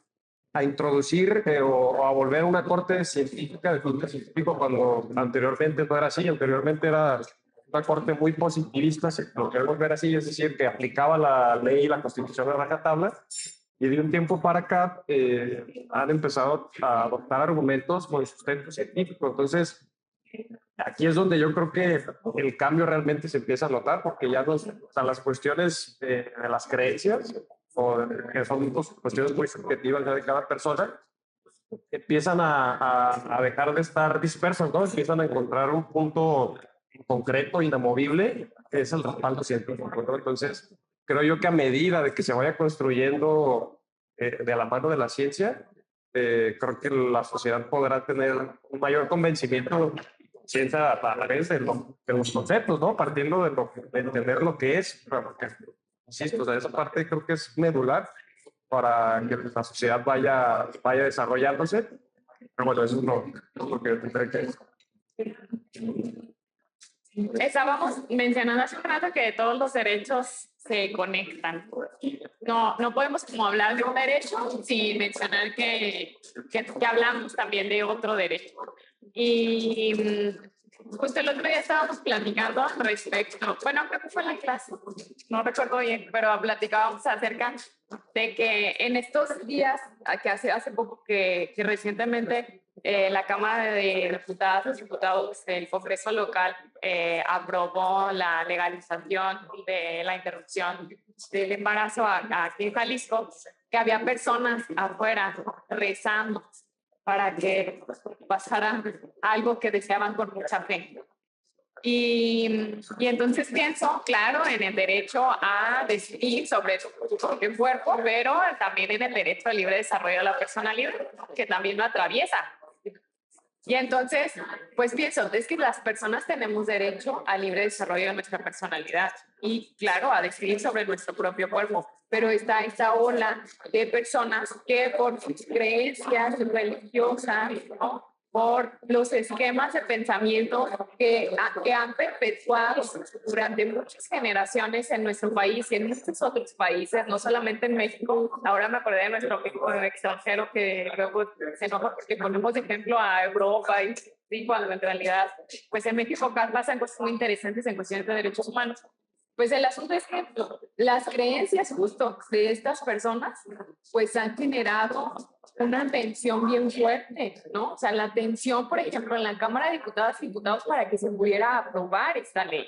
introducir o a volver una corte científica de punto científico cuando anteriormente no era así. Anteriormente era una corte muy positivista, si lo queremos ver así, es decir, que aplicaba la ley y la constitución de rajatabla. Y de un tiempo para acá han empezado a adoptar argumentos con sustento científico. Entonces, aquí es donde yo creo que el cambio realmente se empieza a notar, porque ya no, o sea, las cuestiones de las creencias, que son pues, cuestiones muy subjetivas ya de cada persona, empiezan a dejar de estar dispersas, ¿no? Empiezan a encontrar un punto concreto, inamovible, que es el respaldo científico, ¿no? Entonces, creo yo que a medida de que se vaya construyendo de la mano de la ciencia, creo que la sociedad podrá tener un mayor convencimiento ciencia a través de los conceptos, ¿no? Partiendo de entender lo que es, porque, insisto, o sea, esa parte creo que es medular para que la sociedad vaya desarrollándose. Pero bueno, eso es lo que tendré que decir. Estábamos mencionando hace un rato que todos los derechos se conectan. No podemos como hablar de un derecho sin mencionar que hablamos también de otro derecho. Y justo el otro día estábamos platicando al respecto, bueno, creo que fue en la clase, no recuerdo bien, pero platicábamos acerca de que en estos días, que hace poco que recientemente la Cámara de Diputadas y Diputados del Congreso local aprobó la legalización de la interrupción del embarazo aquí en Jalisco, que había personas afuera rezando para que pasara algo que deseaban con mucha fe. Y entonces pienso, claro, en el derecho a decidir sobre su propio cuerpo, pero también en el derecho al libre desarrollo de la personalidad, que también lo atraviesa. Y entonces, pues pienso, es que las personas tenemos derecho al libre desarrollo de nuestra personalidad y, claro, a decidir sobre nuestro propio cuerpo. Pero está esta ola de personas que por sus creencias religiosas, ¿no? Por los esquemas de pensamiento que han perpetuado durante muchas generaciones en nuestro país y en muchos otros países, no solamente en México. Ahora me acordé de nuestro México extranjero que luego se enoja porque ponemos de ejemplo a Europa y cuando en realidad, pues en México pasan cosas muy interesantes en cuestiones de derechos humanos. Pues el asunto es que las creencias justo de estas personas pues han generado una tensión bien fuerte, ¿no? O sea, la tensión, por ejemplo, en la Cámara de Diputadas y Diputados para que se pudiera aprobar esta ley.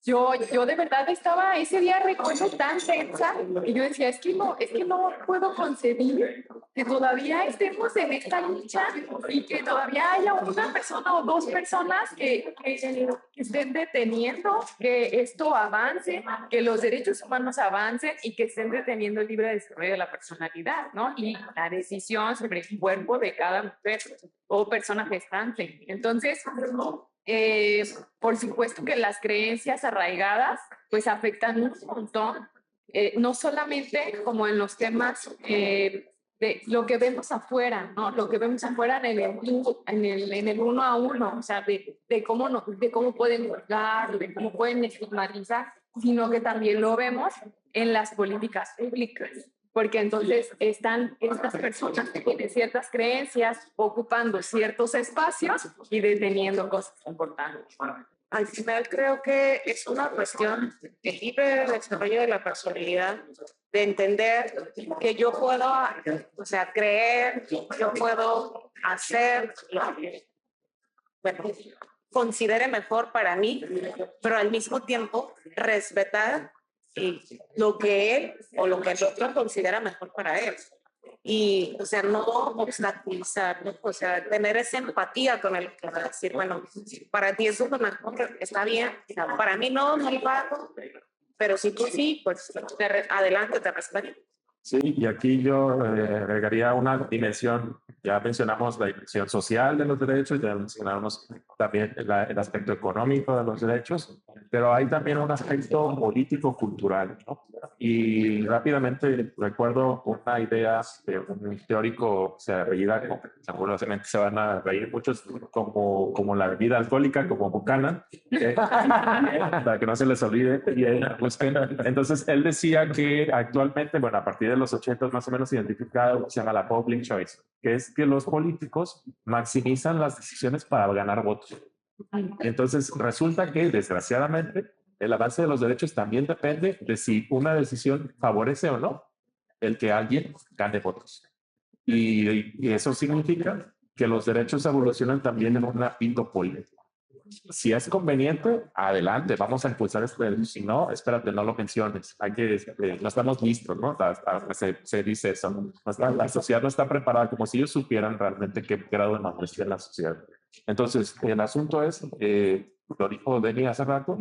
yo de verdad estaba ese día, recuerdo, tan tensa, y yo decía, es que no puedo concebir que todavía estemos en esta lucha y que todavía haya una persona o dos personas que estén deteniendo que esto avance, que los derechos humanos avancen y que estén deteniendo el libre desarrollo de la personalidad, ¿no? Y la decisión sobre el cuerpo de cada mujer o persona gestante. Entonces, por supuesto que las creencias arraigadas pues afectan un montón, no solamente como en los temas de lo que vemos afuera, ¿no? Lo que vemos afuera en el uno a uno, o sea, de cómo, no, de cómo pueden juzgar, de cómo pueden estigmatizar, sino que también lo vemos en las políticas públicas, porque entonces están estas personas que tienen ciertas creencias ocupando ciertos espacios y deteniendo cosas importantes. Al final creo que es una cuestión de libre desarrollo de la personalidad, de entender que yo puedo, o sea, creer, yo puedo hacer lo que, bueno, considere mejor para mí, pero al mismo tiempo respetar lo que él o lo que el otro considera mejor para él. Y, o sea, no obstaculizar, ¿no? O sea, tener esa empatía con el otro, decir, bueno, para ti eso es lo mejor, está bien, para mí no, no lo hago, pero si tú sí, pues adelante, te respeto. Sí, y aquí yo agregaría una dimensión, ya mencionamos la dimensión social de los derechos, ya mencionamos también el aspecto económico de los derechos, pero hay también un aspecto político-cultural, ¿no? Y rápidamente recuerdo una idea de un teórico, se apellida, seguramente se van a reír muchos, como la bebida alcohólica, como Buchanan, para que no se les olvide. Entonces, él decía que actualmente, bueno, a partir de los 80 más o menos identificado, se llama la public choice, que es que los políticos maximizan las decisiones para ganar votos. Entonces, resulta que, desgraciadamente, el avance de los derechos también depende de si una decisión favorece o no el que alguien gane votos. Y eso significa que los derechos evolucionan también en un ámbito político. Si es conveniente, adelante, vamos a impulsar esto. Si no, espérate, no lo menciones. Hay que, no estamos listos, ¿no? Se dice eso. ¿No? La sociedad no está preparada, como si ellos supieran realmente qué grado de madurez tiene la sociedad. Entonces, el asunto es, lo dijo Denny hace rato,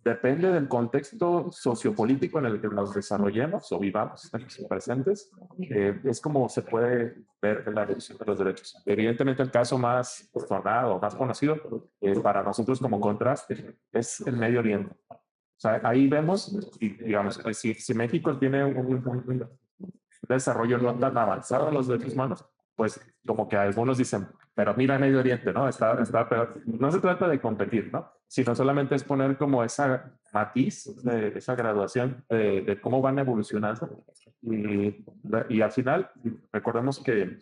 depende del contexto sociopolítico en el que nos desarrollemos o vivamos, estamos presentes, es como se puede ver en la evolución de los derechos. Evidentemente el caso más sonado, más conocido para nosotros como contraste es el Medio Oriente. O sea, ahí vemos, y digamos, si México tiene un desarrollo no tan avanzado en los derechos humanos, pues como que algunos dicen, pero mira Medio Oriente, ¿no? Está peor. No se trata de competir, ¿no? Sino solamente es poner como esa matiz, esa graduación de cómo van evolucionando. Y al final, recordemos que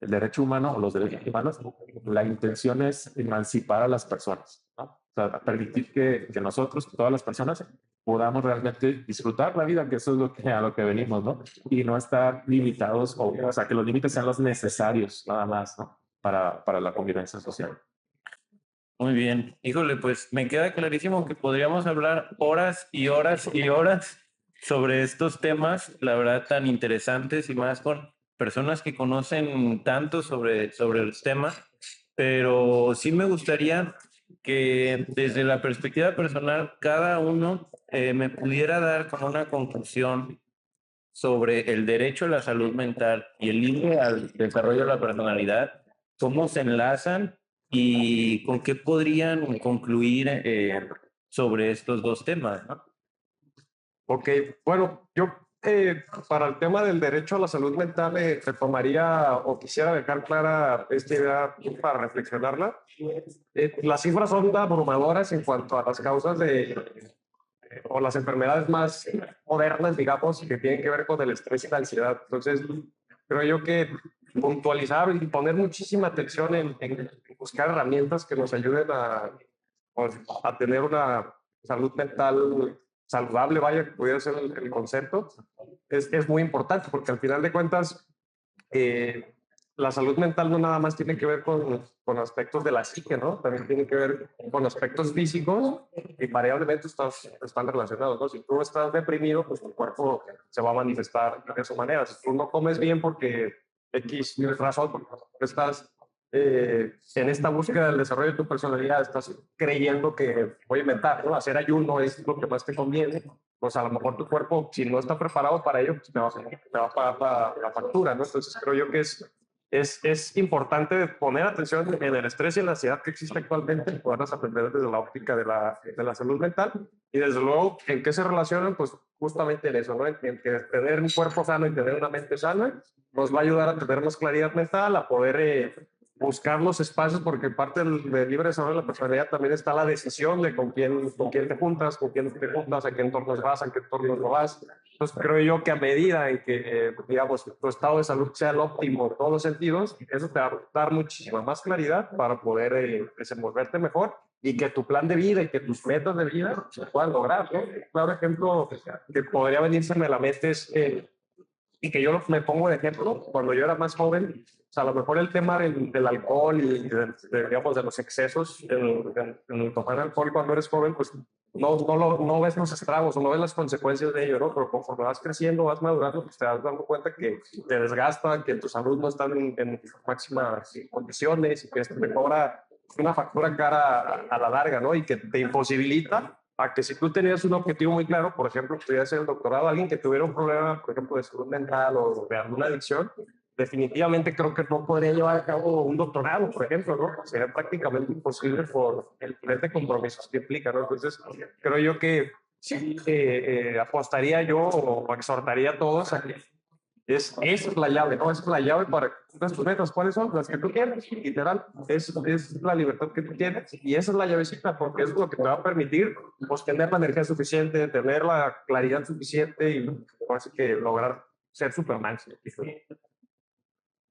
el derecho humano o los derechos humanos, la intención es emancipar a las personas, ¿no? O sea, permitir que nosotros, todas las personas, podamos realmente disfrutar la vida, que eso es a lo que venimos, ¿no? Y no estar limitados, o sea, que los límites sean los necesarios, nada más, ¿no? Para la convivencia social. Muy bien. Híjole, pues me queda clarísimo que podríamos hablar horas y horas y horas sobre estos temas, la verdad, tan interesantes y más con personas que conocen tanto sobre los temas, pero sí me gustaría que desde la perspectiva personal cada uno me pudiera dar como una conclusión sobre el derecho a la salud mental y el libre al desarrollo de la personalidad, cómo se enlazan y con qué podrían concluir sobre estos dos temas, ¿no? Ok, bueno, yo para el tema del derecho a la salud mental retomaría o quisiera dejar clara esta idea para reflexionarla. Las cifras son abrumadoras en cuanto a las causas o las enfermedades más modernas, digamos, que tienen que ver con el estrés y la ansiedad. Entonces, creo yo que puntualizar y poner muchísima atención en buscar herramientas que nos ayuden pues, a tener una salud mental saludable, vaya, que pudiera ser el concepto, es muy importante, porque al final de cuentas, la salud mental no nada más tiene que ver con aspectos de la psique, ¿no? También tiene que ver con aspectos físicos y variablemente están relacionados, ¿no? Si tú estás deprimido, pues tu cuerpo se va a manifestar de esa manera. Si tú no comes bien porque X razón, porque estás en esta búsqueda del desarrollo de tu personalidad, estás creyendo que, voy a inventar, ¿no? Hacer ayuno es lo que más te conviene, pues a lo mejor tu cuerpo, si no está preparado para ello, pues te va a pagar la factura, ¿no? Entonces creo yo que es importante poner atención en el estrés y en la ansiedad que existe actualmente, poderlas aprender desde la óptica de la salud mental y desde luego en qué se relacionan, pues justamente en eso, ¿no? En que tener un cuerpo sano y tener una mente sana nos va a ayudar a tener más claridad mental, a poder buscar los espacios, porque parte del libre desarrollo de la personalidad también está la decisión de con quién te juntas, a qué entornos vas, a qué entornos no vas. Entonces creo yo que a medida en que, digamos, tu estado de salud sea el óptimo en todos los sentidos, eso te va a dar muchísima más claridad para poder desenvolverte mejor y que tu plan de vida y que tus metas de vida se puedan lograr, ¿no? Un claro ejemplo que podría venirse a la mente es y que yo me pongo de ejemplo, cuando yo era más joven, o sea, a lo mejor el tema del alcohol y digamos, de los excesos, el tomar alcohol cuando eres joven, pues no ves los estragos o no ves las consecuencias de ello, ¿no? Pero conforme vas creciendo, vas madurando, pues te das dando cuenta que te desgasta, que tu salud no está en máximas condiciones y que esto te cobra una factura cara a la larga, ¿no? Y que te imposibilita a que si tú tenías un objetivo muy claro, por ejemplo, pudieras hacer el doctorado, alguien que tuviera un problema, por ejemplo, de salud mental o de alguna adicción, definitivamente creo que no podría llevar a cabo un doctorado, por ejemplo, ¿no? Sería prácticamente imposible por el nivel de compromisos que implica, ¿no? Entonces, creo yo que sí apostaría yo o exhortaría a todos a que esa es la llave, ¿no? Esa es la llave para que cumplas tus metas. ¿Cuáles son? Las que tú quieres, literal. Es la libertad que tú tienes y esa es la llavecita porque es lo que te va a permitir pues, tener la energía suficiente, tener la claridad suficiente y así que lograr ser Superman.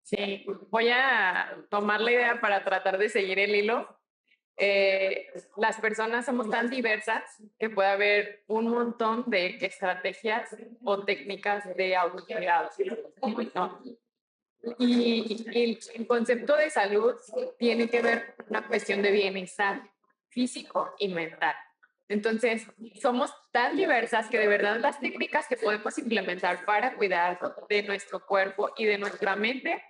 Sí, voy a tomar la idea para tratar de seguir el hilo. Las personas somos tan diversas que puede haber un montón de estrategias o técnicas de autocuidado, ¿no? Y el concepto de salud tiene que ver con una cuestión de bienestar físico y mental. Entonces, somos tan diversas que de verdad las técnicas que podemos implementar para cuidar de nuestro cuerpo y de nuestra mente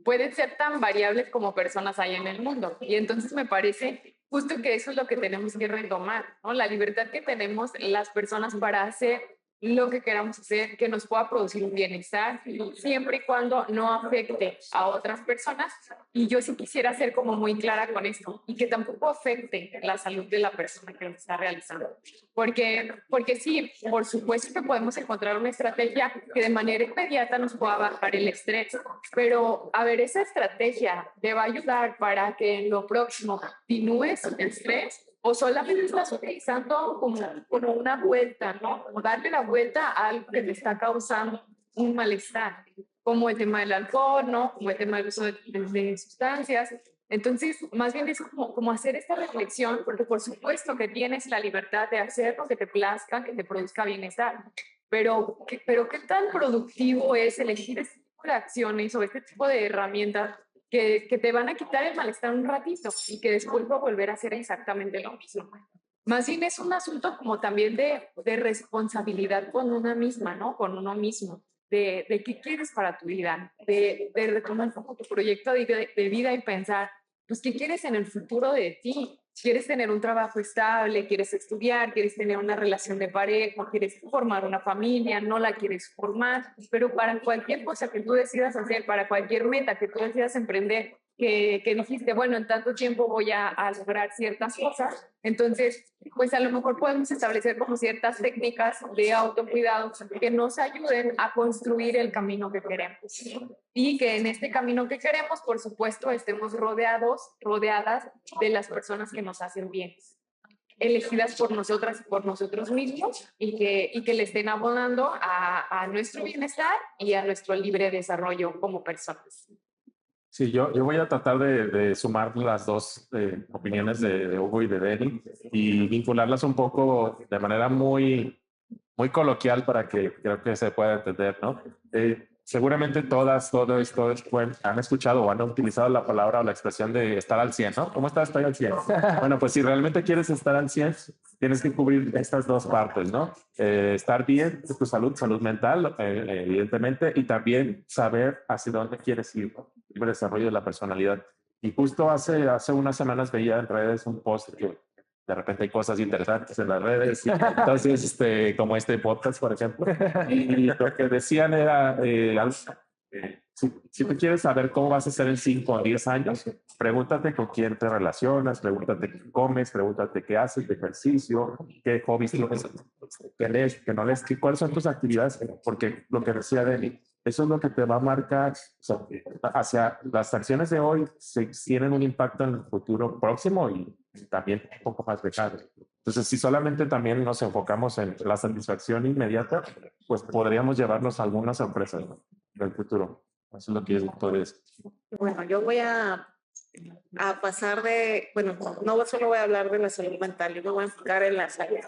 pueden ser tan variables como personas hay en el mundo. Y entonces me parece justo que eso es lo que tenemos que retomar, ¿no? La libertad que tenemos las personas para hacer lo que queramos hacer, que nos pueda producir un bienestar, siempre y cuando no afecte a otras personas. Y yo sí quisiera ser como muy clara con esto y que tampoco afecte la salud de la persona que lo está realizando. Porque sí, por supuesto que podemos encontrar una estrategia que de manera inmediata nos pueda bajar el estrés, pero a ver, esa estrategia te va a ayudar para que en lo próximo disminuyes el estrés o solamente estás utilizando como una vuelta, ¿no? O darle la vuelta a algo que te está causando un malestar, como el tema del alcohol, ¿no? Como el tema del uso de sustancias. Entonces, más bien es como hacer esta reflexión, porque por supuesto que tienes la libertad de hacer lo que te plazca, que te produzca bienestar, pero ¿qué tan productivo es elegir este tipo de acciones o este tipo de herramientas que te van a quitar el malestar un ratito y que después va a volver a hacer exactamente lo mismo? Más bien es un asunto como también de responsabilidad con una misma, ¿no? Con uno mismo. De qué quieres para tu vida, de retomar como tu proyecto de vida y pensar, pues, ¿qué quieres en el futuro de ti? ¿Quieres tener un trabajo estable? ¿Quieres estudiar? ¿Quieres tener una relación de pareja? ¿Quieres formar una familia? ¿No la quieres formar? Pero para cualquier cosa que tú decidas hacer, para cualquier meta que tú decidas emprender, que dijiste, bueno, en tanto tiempo voy a lograr ciertas cosas, entonces, pues a lo mejor podemos establecer como ciertas técnicas de autocuidado que nos ayuden a construir el camino que queremos. Y que en este camino que queremos, por supuesto, estemos rodeadas de las personas que nos hacen bien, elegidas por nosotras y por nosotros mismos y que le estén abonando a nuestro bienestar y a nuestro libre desarrollo como personas. Sí, yo voy a tratar de sumar las dos opiniones de Hugo y de Denny y vincularlas un poco de manera muy coloquial para que creo que se pueda entender, ¿no? seguramente todos, bueno, han escuchado o han utilizado la palabra o la expresión de estar al 100, ¿no? ¿Cómo estás? Estoy al 100. Bueno, pues si realmente quieres estar al 100, tienes que cubrir estas dos partes, ¿no? Estar bien de tu salud mental, evidentemente, y también saber hacia dónde quieres ir, ¿no? El desarrollo de la personalidad. Y justo hace unas semanas veía en redes un post que de repente hay cosas interesantes en las redes. Entonces, como este podcast, por ejemplo, y lo que decían era, si tú quieres saber cómo vas a ser en 5 o 10 años, pregúntate con quién te relacionas, pregúntate qué comes, pregúntate qué haces de ejercicio, qué hobbies tienes, qué lees, qué no lees, cuáles son tus actividades, porque lo que decía Deni, eso es lo que te va a marcar, o sea, hacia las acciones de hoy tienen un impacto en el futuro próximo y también un poco más lejano. Entonces, si solamente también nos enfocamos en la satisfacción inmediata, pues podríamos llevarnos algunas sorpresas, ¿no?, del futuro. Eso es lo que yo puedo decir. Bueno, yo voy a pasar de, bueno, no solo voy a hablar de la salud mental, yo me voy a enfocar en la salud,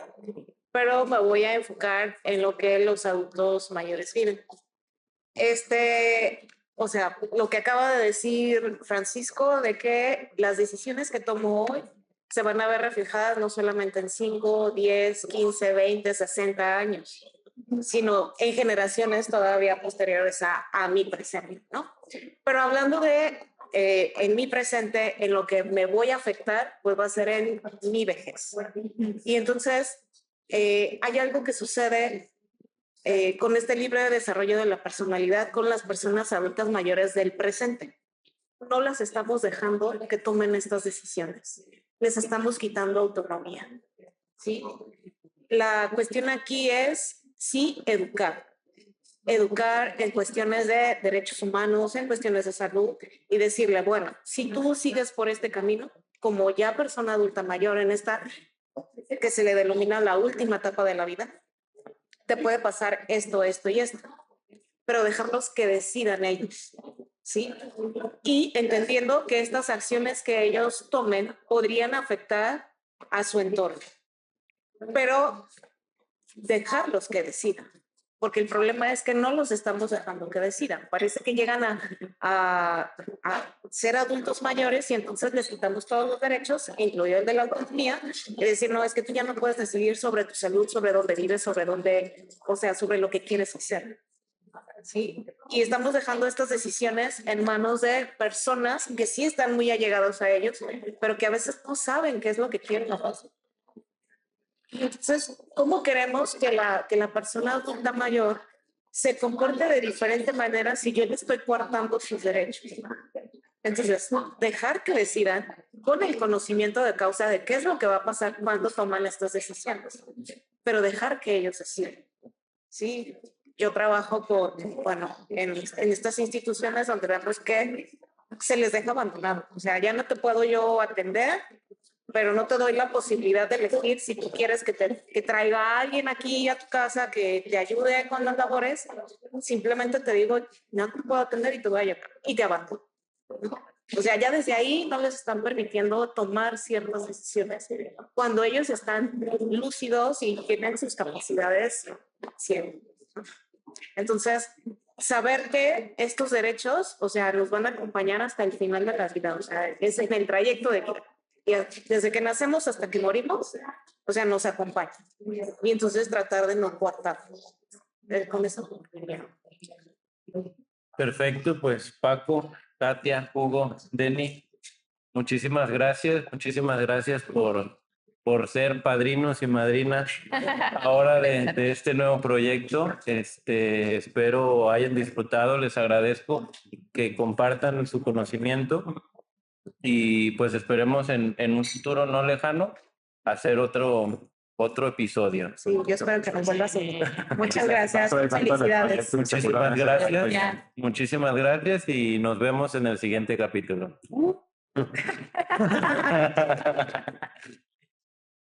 pero me voy a enfocar en lo que los adultos mayores viven. O sea, lo que acaba de decir Francisco, de que las decisiones que tomo hoy se van a ver reflejadas no solamente en 5, 10, 15, 20, 60 años, sino en generaciones todavía posteriores a mi presente, ¿no? Pero hablando de en mi presente, en lo que me voy a afectar, pues va a ser en mi vejez. Y entonces hay algo que sucede con este libre desarrollo de la personalidad con las personas adultas mayores del presente. No las estamos dejando que tomen estas decisiones. Les estamos quitando autonomía, ¿sí? La cuestión aquí es, sí, educar. Educar en cuestiones de derechos humanos, en cuestiones de salud y decirle, bueno, si tú sigues por este camino, como ya persona adulta mayor en esta, que se le denomina la última etapa de la vida, te puede pasar esto, esto y esto, pero dejarlos que decidan ellos, ¿sí? Y entendiendo que estas acciones que ellos tomen podrían afectar a su entorno, pero dejarlos que decidan, porque el problema es que no los estamos dejando que decidan. Parece que llegan a ser adultos mayores y entonces les quitamos todos los derechos, incluido el de la autonomía, y decir, no, es que tú ya no puedes decidir sobre tu salud, sobre dónde vives, sobre dónde, o sea, sobre lo que quieres hacer. ¿Sí? Y estamos dejando estas decisiones en manos de personas que sí están muy allegados a ellos, pero que a veces no saben qué es lo que quieren hacer. Entonces, ¿cómo queremos que la persona adulta mayor se comporte de diferente manera si yo le estoy coartando sus derechos? Entonces, dejar que decidan con el conocimiento de causa de qué es lo que va a pasar cuando toman estas decisiones, pero dejar que ellos decidan. Sí, yo trabajo en estas instituciones donde vemos que se les deja abandonado. O sea, ya no te puedo yo atender, pero no te doy la posibilidad de elegir si tú quieres que traiga a alguien aquí a tu casa que te ayude con las labores. Simplemente te digo, no te puedo atender y te voy a llevar y te abandono. O sea, ya desde ahí no les están permitiendo tomar ciertas decisiones cuando ellos están lúcidos y tienen sus capacidades siempre. Entonces, saber que estos derechos, o sea, nos van a acompañar hasta el final de la vida, o sea, es en el trayecto de vida. Y desde que nacemos hasta que morimos, o sea, nos acompaña. Y entonces tratar de no coartarlos. Con eso. Perfecto, pues Paco, Katia, Hugo, Deni, muchísimas gracias por ser padrinos y madrinas ahora de este nuevo proyecto. Espero hayan disfrutado, les agradezco que compartan su conocimiento y pues esperemos en un futuro no lejano hacer otro episodio. Sí, yo espero que nos vuelvas a invitar. Muchas gracias. Felicidades. Muchísimas gracias y nos vemos en el siguiente capítulo.